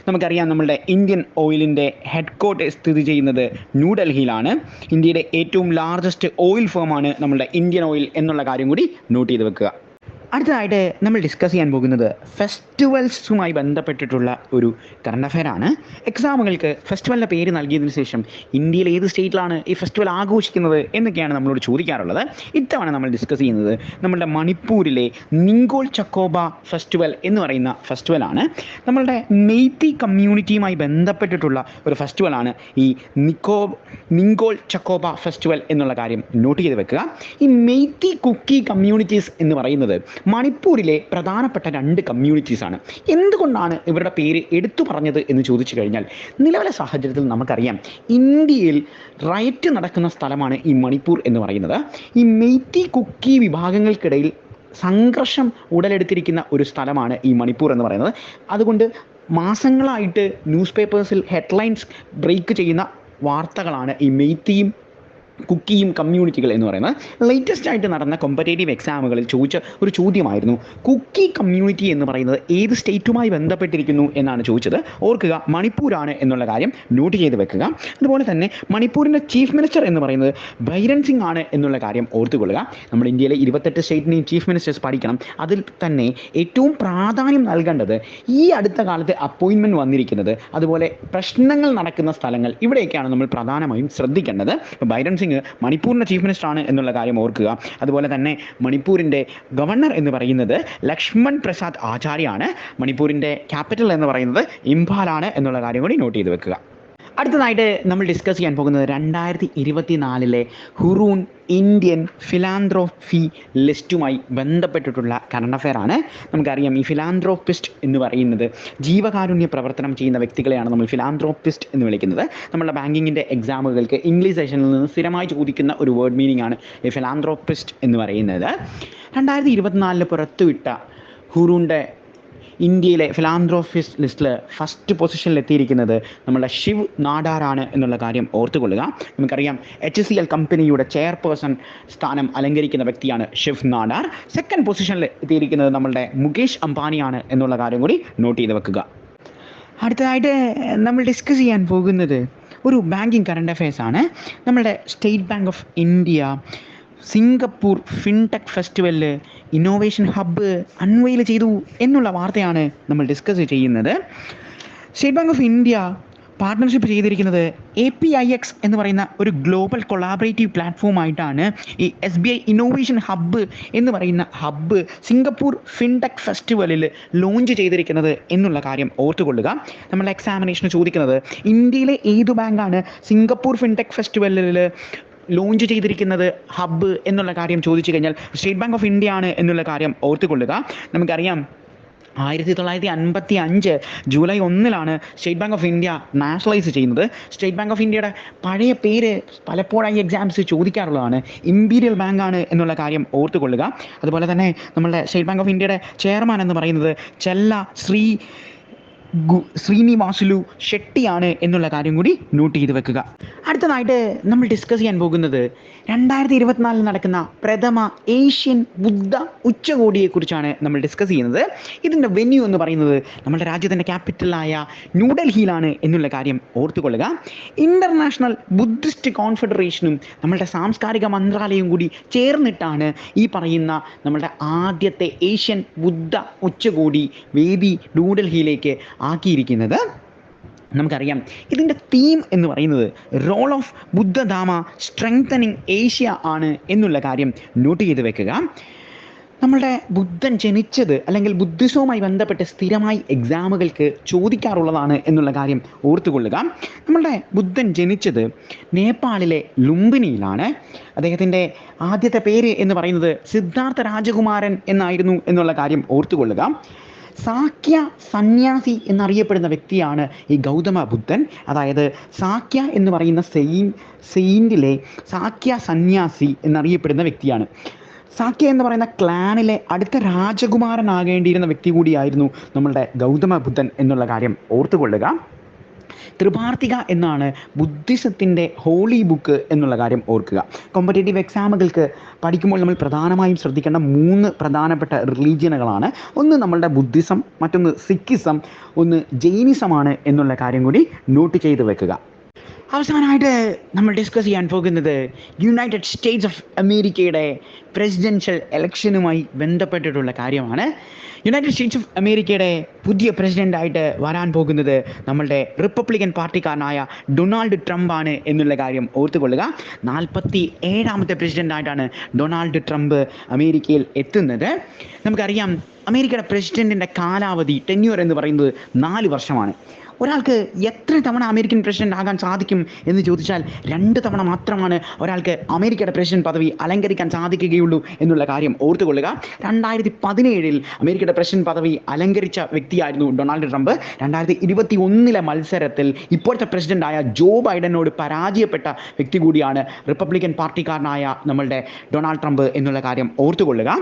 നമുക്കറിയാം നമ്മളുടെ ഇന്ത്യൻ ഓയിലിൻ്റെ ഹെഡ് ക്വാർട്ടേഴ്സ് സ്ഥിതി ചെയ്യുന്നത് ന്യൂഡൽഹിയിലാണ്. ഇന്ത്യയുടെ ഏറ്റവും ലാർജസ്റ്റ് ഓയിൽ ഫേമാണ് നമ്മളുടെ ഇന്ത്യൻ ഓയിൽ എന്നുള്ള കാര്യം കൂടി നോട്ട് ചെയ്ത് വെക്കുക. അടുത്തതായിട്ട് നമ്മൾ ഡിസ്കസ് ചെയ്യാൻ പോകുന്നത് ഫെസ്റ്റിവൽസുമായി ബന്ധപ്പെട്ടിട്ടുള്ള ഒരു കറണ്ട് അഫെയർ ആണ്. എക്സാമുകൾക്ക് ഫെസ്റ്റിവലിൻ്റെ പേര് നൽകിയതിന് ശേഷം ഇന്ത്യയിലെ ഏത് സ്റ്റേറ്റിലാണ് ഈ ഫെസ്റ്റിവൽ ആഘോഷിക്കുന്നത് എന്നൊക്കെയാണ് നമ്മളോട് ചോദിക്കാറുള്ളത്. ഇത്തവണ നമ്മൾ ഡിസ്കസ് ചെയ്യുന്നത് നമ്മളുടെ മണിപ്പൂരിലെ നിങ്കോൾ ചക്കോബ ഫെസ്റ്റിവൽ എന്ന് പറയുന്ന ഫെസ്റ്റിവലാണ്. നമ്മളുടെ മെയ്തി കമ്മ്യൂണിറ്റിയുമായി ബന്ധപ്പെട്ടിട്ടുള്ള ഒരു ഫെസ്റ്റിവലാണ് ഈ നിങ്കോൾ ചക്കോബ ഫെസ്റ്റിവൽ എന്നുള്ള കാര്യം നോട്ട് ചെയ്ത് വെക്കുക. ഈ മെയ്തി കുക്കി കമ്മ്യൂണിറ്റീസ് എന്ന് പറയുന്നത് മണിപ്പൂരിലെ പ്രധാനപ്പെട്ട 2 കമ്മ്യൂണിറ്റീസാണ്. എന്തുകൊണ്ടാണ് ഇവരുടെ പേര് എടുത്തു പറഞ്ഞത് എന്ന് ചോദിച്ചു കഴിഞ്ഞാൽ, നിലവിലെ സാഹചര്യത്തിൽ നമുക്കറിയാം ഇന്ത്യയിൽ റൈറ്റ് നടക്കുന്ന സ്ഥലമാണ് ഈ മണിപ്പൂർ എന്ന് പറയുന്നത്. ഈ മെയ്തി കുക്കി വിഭാഗങ്ങൾക്കിടയിൽ സംഘർഷം ഉടലെടുത്തിരിക്കുന്ന ഒരു സ്ഥലമാണ് ഈ മണിപ്പൂർ എന്ന് പറയുന്നത്. അതുകൊണ്ട് മാസങ്ങളായിട്ട് ന്യൂസ് പേപ്പേഴ്സിൽ ഹെഡ്ലൈൻസ് ബ്രേക്ക് ചെയ്യുന്ന വാർത്തകളാണ് ഈ മെയ്തിയും കുക്കിയും കമ്മ്യൂണിറ്റികൾ എന്ന് പറയുന്നത്. ലേറ്റസ്റ്റ് ആയിട്ട് നടന്ന കോമ്പറ്റേറ്റീവ് എക്സാമുകളിൽ ചോദിച്ച ഒരു ചോദ്യമായിരുന്നു, കുക്കി കമ്മ്യൂണിറ്റി എന്ന് പറയുന്നത് ഏത് സ്റ്റേറ്റുമായി ബന്ധപ്പെട്ടിരിക്കുന്നു എന്നാണ് ചോദിച്ചത്. ഓർക്കുക, മണിപ്പൂരാണ് എന്നുള്ള കാര്യം നോട്ട് ചെയ്ത് വെക്കുക. അതുപോലെ തന്നെ മണിപ്പൂരിൻ്റെ ചീഫ് മിനിസ്റ്റർ എന്ന് പറയുന്നത് ബൈരൻ സിംഗ് ആണ് എന്നുള്ള കാര്യം ഓർത്തുകൊള്ളുക. നമ്മുടെ ഇന്ത്യയിലെ 28 സ്റ്റേറ്റിനെയും ചീഫ് മിനിസ്റ്റേഴ്സ് പഠിക്കണം. അതിൽ തന്നെ ഏറ്റവും പ്രാധാന്യം നൽകേണ്ടത് ഈ അടുത്ത കാലത്ത് അപ്പോയിൻമെൻറ്റ് വന്നിരിക്കുന്നത്, അതുപോലെ പ്രശ്നങ്ങൾ നടക്കുന്ന സ്ഥലങ്ങൾ, ഇവിടെയൊക്കെയാണ് നമ്മൾ പ്രധാനമായും ശ്രദ്ധിക്കേണ്ടത്. ബൈരൻ സിംഗ് മണിപ്പൂരിൻ്റെ ചീഫ് മിനിസ്റ്റർ ആണ് എന്നുള്ള കാര്യം ഓർക്കുക. അതുപോലെ തന്നെ മണിപ്പൂരിൻ്റെ ഗവർണർ എന്ന് പറയുന്നത് ലക്ഷ്മൺ പ്രസാദ് ആചാര്യാണ്. മണിപ്പൂരിൻ്റെ ക്യാപിറ്റൽ എന്ന് പറയുന്നത് ഇംഫാലാണ് എന്നുള്ള കാര്യം കൂടി നോട്ട് ചെയ്ത് വെക്കുക. അടുത്തതായിട്ട് നമ്മൾ ഡിസ്കസ് ചെയ്യാൻ പോകുന്നത് 2024 ഹുറൂൺ ഇന്ത്യൻ ഫിലാന്ത്രോഫി ലിസ്റ്റുമായി ബന്ധപ്പെട്ടിട്ടുള്ള കറണ്ട് അഫെയർ ആണ്. നമുക്കറിയാം ഈ ഫിലാന്ത്രോപ്പിസ്റ്റ് എന്ന് പറയുന്നത് ജീവകാരുണ്യ പ്രവർത്തനം ചെയ്യുന്ന വ്യക്തികളെയാണ് നമ്മൾ ഫിലാന്ത്രോപ്പിസ്റ്റ് എന്ന് വിളിക്കുന്നത്. നമ്മുടെ ബാങ്കിങ്ങിൻ്റെ എക്സാമുകൾക്ക് ഇംഗ്ലീഷ് സെഷനിൽ നിന്ന് സ്ഥിരമായി ചോദിക്കുന്ന ഒരു വേർഡ് മീനിങ് ആണ് ഈ ഫിലാന്ത്രോപ്പിസ്റ്റ് എന്ന് പറയുന്നത്. 2024 പുറത്തുവിട്ട ഹുറൂണിൻ്റെ ഇന്ത്യയിലെ ഫിലാന്ത്രോഫിസ്റ്റ് ലിസ്റ്റിൽ ഫസ്റ്റ് പൊസിഷനിൽ എത്തിയിരിക്കുന്നത് നമ്മുടെ ശിവ് നാടാറാണ് എന്നുള്ള കാര്യം ഓർത്തുകൊള്ളുക. നമുക്കറിയാം HCL കമ്പനിയുടെ ചെയർപേഴ്സൺ സ്ഥാനം അലങ്കരിക്കുന്ന വ്യക്തിയാണ് ശിവ് നാടാർ. സെക്കൻഡ് പൊസിഷനിൽ എത്തിയിരിക്കുന്നത് നമ്മളുടെ മുകേഷ് അംബാനിയാണ് എന്നുള്ള കാര്യം കൂടി നോട്ട് ചെയ്ത് വെക്കുക. അടുത്തതായിട്ട് നമ്മൾ ഡിസ്കസ് ചെയ്യാൻ പോകുന്നത് ഒരു ബാങ്കിങ് കറണ്ട് അഫെയർസ് ആണ്. നമ്മുടെ state bank of India Singapore fintech ഫെസ്റ്റിവലിൽ ഇന്നോവേഷൻ ഹബ്ബ് അൺവെയിൽ ചെയ്തു എന്നുള്ള വാർത്തയാണ് നമ്മൾ ഡിസ്കസ് ചെയ്യുന്നത്. State bank of India partnership ചെയ്തിരിക്കുന്നത് APIX എന്ന് പറയുന്ന ഒരു ഗ്ലോബൽ കൊളാബറേറ്റീവ് പ്ലാറ്റ്ഫോമായിട്ടാണ് ഈ SBI ഇന്നോവേഷൻ ഹബ്ബ് എന്ന് പറയുന്ന ഹബ്ബ് സിംഗപ്പൂർ ഫിൻടെക് ഫെസ്റ്റിവലിൽ ലോഞ്ച് ചെയ്തിരിക്കുന്നത് എന്നുള്ള കാര്യം ഓർത്തുകൊള്ളുക. നമ്മളെ എക്സാമിനേഷന് ചോദിക്കുന്നത് ഇന്ത്യയിലെ ഏതു ബാങ്കാണ് സിംഗപ്പൂർ ഫിൻടെക് ഫെസ്റ്റിവലിൽ ലോഞ്ച് ചെയ്തിരിക്കുന്നത് ഹബ്ബ് എന്നുള്ള കാര്യം ചോദിച്ചു കഴിഞ്ഞാൽ സ്റ്റേറ്റ് ബാങ്ക് ഓഫ് ഇന്ത്യ ആണ് എന്നുള്ള കാര്യം ഓർത്തുകൊള്ളുക. നമുക്കറിയാം 1955 July 1 state bank of India nationalise ചെയ്യുന്നത്. സ്റ്റേറ്റ് ബാങ്ക് ഓഫ് ഇന്ത്യയുടെ പഴയ പേര് പലപ്പോഴായി എക്സാംസ് ചോദിക്കാറുള്ളതാണ്, ഇമ്പീരിയൽ ബാങ്ക് ആണ് എന്നുള്ള കാര്യം ഓർത്തുകൊള്ളുക. അതുപോലെ തന്നെ നമ്മളുടെ സ്റ്റേറ്റ് ബാങ്ക് ഓഫ് ഇന്ത്യയുടെ ചെയർമാൻ എന്ന് പറയുന്നത് ചെല്ല ശ്രീനിവാസുലു ഷെട്ടിയാണ് എന്നുള്ള കാര്യം കൂടി നോട്ട് ചെയ്ത് വെക്കുക. അടുത്തതായിട്ട് നമ്മൾ ഡിസ്കസ് ചെയ്യാൻ പോകുന്നത് 2024 നടക്കുന്ന പ്രഥമ ഏഷ്യൻ ബുദ്ധ ഉച്ചകോടിയെക്കുറിച്ചാണ് നമ്മൾ ഡിസ്കസ് ചെയ്യുന്നത്. ഇതിൻ്റെ വെന്യൂ എന്ന് പറയുന്നത് നമ്മുടെ രാജ്യത്തിൻ്റെ ക്യാപിറ്റലായ ന്യൂഡൽഹിയിലാണ് എന്നുള്ള കാര്യം ഓർത്തുകൊള്ളുക. ഇൻ്റർനാഷണൽ ബുദ്ധിസ്റ്റ് കോൺഫെഡറേഷനും നമ്മളുടെ സാംസ്കാരിക മന്ത്രാലയവും കൂടി ചേർന്നിട്ടാണ് ഈ പറയുന്ന നമ്മളുടെ ആദ്യത്തെ ഏഷ്യൻ ബുദ്ധ ഉച്ചകോടി വേദി ന്യൂഡൽഹിയിലേക്ക് ആക്കിയിരിക്കുന്നത്. നമുക്കറിയാം ഇതിൻ്റെ തീം എന്ന് പറയുന്നത് റോൾ ഓഫ് ബുദ്ധധാമ സ്ട്രെങ്തനിങ് ഏഷ്യ ആണ് എന്നുള്ള കാര്യം നോട്ട് ചെയ്ത് വെക്കുക. നമ്മളുടെ ബുദ്ധൻ ജനിച്ചത് അല്ലെങ്കിൽ ബുദ്ധിസവുമായി ബന്ധപ്പെട്ട് സ്ഥിരമായി എക്സാമുകൾക്ക് ചോദിക്കാറുള്ളതാണ് എന്നുള്ള കാര്യം ഓർത്തുകൊള്ളുക. നമ്മളുടെ ബുദ്ധൻ ജനിച്ചത് നേപ്പാളിലെ ലുംബിനിയിലാണ്. അദ്ദേഹത്തിൻ്റെ ആദ്യത്തെ പേര് എന്ന് പറയുന്നത് സിദ്ധാർത്ഥ രാജകുമാരൻ എന്നായിരുന്നു എന്നുള്ള കാര്യം ഓർത്തുകൊള്ളുക. സാക്യ സന്യാസി എന്നറിയപ്പെടുന്ന വ്യക്തിയാണ് ഈ ഗൗതമ ബുദ്ധൻ. അതായത് സാക്യ എന്ന് പറയുന്ന സെയിൻറ്റിലെ സാക്യ സന്യാസി എന്നറിയപ്പെടുന്ന വ്യക്തിയാണ്. സാക്യ എന്ന് പറയുന്ന ക്ലാനിലെ അടുത്ത രാജകുമാരനാകേണ്ടിയിരുന്ന വ്യക്തി കൂടിയായിരുന്നു നമ്മളുടെ ഗൗതമ ബുദ്ധൻ എന്നുള്ള കാര്യം ഓർത്തുകൊള്ളുക. ത്രിപാർത്ഥിക എന്നാണ് ബുദ്ധിസത്തിൻ്റെ ഹോളി ബുക്ക് എന്നുള്ള കാര്യം ഓർക്കുക. കോമ്പറ്റേറ്റീവ് എക്സാമുകൾക്ക് പഠിക്കുമ്പോൾ നമ്മൾ പ്രധാനമായും ശ്രദ്ധിക്കേണ്ട 3 പ്രധാനപ്പെട്ട റിലീജിയനുകളാണ്. ഒന്ന് നമ്മളുടെ ബുദ്ധിസം, മറ്റൊന്ന് സിക്കിസം, ഒന്ന് ജൈനിസമാണ് എന്നുള്ള കാര്യം കൂടി നോട്ട് ചെയ്ത് വെക്കുക. അവസാനമായിട്ട് നമ്മൾ ഡിസ്കസ് ചെയ്യാൻ പോകുന്നത് യുണൈറ്റഡ് സ്റ്റേറ്റ്സ് ഓഫ് അമേരിക്കയുടെ പ്രസിഡൻഷ്യൽ ഇലക്ഷനുമായി ബന്ധപ്പെട്ടിട്ടുള്ള കാര്യമാണ്. യുണൈറ്റഡ് സ്റ്റേറ്റ്സ് ഓഫ് അമേരിക്കയുടെ പുതിയ പ്രസിഡൻ്റായിട്ട് വരാൻ പോകുന്നത് നമ്മളുടെ റിപ്പബ്ലിക്കൻ പാർട്ടിക്കാരനായ ഡൊണാൾഡ് ട്രംപ് ആണ് എന്നുള്ള കാര്യം ഓർത്തുകൊള്ളുക. 47ാമത്തെ പ്രസിഡൻ്റായിട്ടാണ് ഡൊണാൾഡ് ട്രംപ് അമേരിക്കയിൽ എത്തുന്നത്. നമുക്കറിയാം അമേരിക്കയുടെ പ്രസിഡൻറ്റിൻ്റെ കാലാവധി ടെന്യൂർ എന്ന് പറയുന്നത് 4 വർഷമാണ്. ഒരാൾക്ക് എത്ര തവണ അമേരിക്കൻ പ്രസിഡന്റ് ആകാൻ സാധിക്കും എന്ന് ചോദിച്ചാൽ 2 തവണ മാത്രമാണ് ഒരാൾക്ക് അമേരിക്കയുടെ പ്രസിഡന്റ് പദവി അലങ്കരിക്കാൻ സാധിക്കുകയുള്ളൂ എന്നുള്ള കാര്യം ഓർത്തുകൊള്ളുക. 2017 അമേരിക്കയുടെ പ്രസിഡന്റ് പദവി അലങ്കരിച്ച വ്യക്തിയായിരുന്നു ഡൊണാൾഡ് ട്രംപ്. 2021 മത്സരത്തിൽ ഇപ്പോഴത്തെ പ്രസിഡന്റായ ജോ ബൈഡനോട് പരാജയപ്പെട്ട വ്യക്തി കൂടിയാണ് റിപ്പബ്ലിക്കൻ പാർട്ടിക്കാരനായ നമ്മളുടെ ഡൊണാൾഡ് ട്രംപ് എന്നുള്ള കാര്യം ഓർത്തുകൊള്ളുക.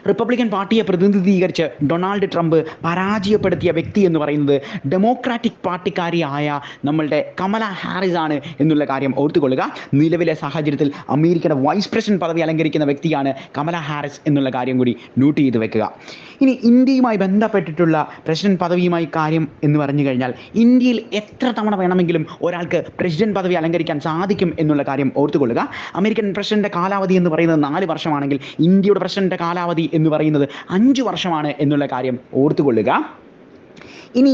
റിപ്പബ്ലിക്കൻ പാർട്ടിയെ പ്രതിനിധീകരിച്ച് ഡൊണാൾഡ് ട്രംപ് പരാജയപ്പെടുത്തിയ വ്യക്തി എന്ന് പറയുന്നത് ഡെമോക്രാറ്റിക് പാർട്ടിക്കാരിയായ നമ്മളുടെ കമല ഹാരിസ് ആണ് എന്നുള്ള കാര്യം ഓർത്തുകൊള്ളുക. നിലവിലെ സാഹചര്യത്തിൽ അമേരിക്കയുടെ വൈസ് പ്രസിഡന്റ് പദവി അലങ്കരിക്കുന്ന വ്യക്തിയാണ് കമല ഹാരിസ് എന്നുള്ള കാര്യം കൂടി നോട്ട് ചെയ്ത് വെക്കുക. ഇനി ഇന്ത്യയുമായി ബന്ധപ്പെട്ടിട്ടുള്ള പ്രസിഡന്റ് പദവിയുമായി കാര്യം എന്ന് പറഞ്ഞു കഴിഞ്ഞാൽ ഇന്ത്യയിൽ എത്ര തവണ വേണമെങ്കിലും ഒരാൾക്ക് പ്രസിഡന്റ് പദവി അലങ്കരിക്കാൻ സാധിക്കും എന്നുള്ള കാര്യം ഓർത്തുകൊള്ളുക. അമേരിക്കൻ പ്രസിഡന്റ് കാലാവധി എന്ന് പറയുന്നത് 4 വർഷമാണെങ്കിൽ ഇന്ത്യയുടെ പ്രസിഡന്റ് കാലാവധി എന്ന് പറയുന്നത് 5 വർഷമാണ് എന്നുള്ള കാര്യം ഓർത്തുകൊള്ളുക. ഇനി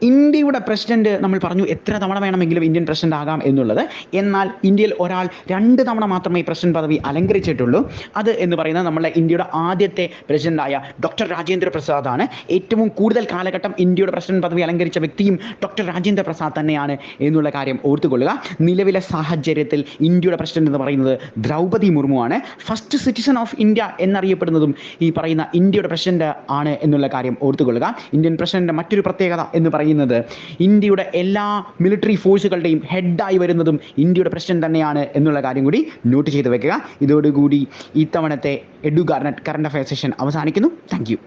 ഇന്ത്യയുടെ പ്രസിഡന്റ് നമ്മൾ പറഞ്ഞു എത്ര തവണ വേണമെങ്കിലും ഇന്ത്യൻ പ്രസിഡന്റ് ആകാം എന്നുള്ളത്. എന്നാൽ ഇന്ത്യയിൽ ഒരാൾ 2 തവണ മാത്രമേ പ്രസിഡന്റ് പദവി അലങ്കരിച്ചിട്ടുള്ളൂ. അത് എന്ന് പറയുന്നത് നമ്മളെ ഇന്ത്യയുടെ ആദ്യത്തെ പ്രസിഡന്റായ ഡോക്ടർ രാജേന്ദ്ര പ്രസാദ് ആണ്. ഏറ്റവും കൂടുതൽ കാലഘട്ടം ഇന്ത്യയുടെ പ്രസിഡന്റ് പദവി അലങ്കരിച്ച വ്യക്തിയും ഡോക്ടർ രാജേന്ദ്ര പ്രസാദ് തന്നെയാണ് എന്നുള്ള കാര്യം ഓർത്തുകൊള്ളുക. നിലവിലെ സാഹചര്യത്തിൽ ഇന്ത്യയുടെ പ്രസിഡന്റ് എന്ന് പറയുന്നത് ദ്രൗപദി മുർമു ആണ്. ഫസ്റ്റ് സിറ്റിസൺ ഓഫ് ഇന്ത്യ എന്നറിയപ്പെടുന്നതും ഈ പറയുന്ന ഇന്ത്യയുടെ പ്രസിഡന്റ് ആണ് എന്നുള്ള കാര്യം ഓർത്തുകൊള്ളുക. ഇന്ത്യൻ പ്രസിഡന്റിന്റെ മറ്റൊരു പ്രത്യേകത എന്ന് പറയുന്നത് ഇന്ത്യയുടെ എല്ലാ മിലിറ്ററി ഫോഴ്സുകളുടെയും ഹെഡായി വരുന്നതും ഇന്ത്യയുടെ പ്രസിഡന്റ് തന്നെയാണ് എന്നുള്ള കാര്യം കൂടി നോട്ട് ചെയ്ത് വെക്കുക. ഇതോടുകൂടി ഇത്തവണത്തെ എഡ്യൂകാർനെറ്റ് കറണ്ട് അഫയർ സെഷൻ അവസാനിക്കുന്നു. Thank you.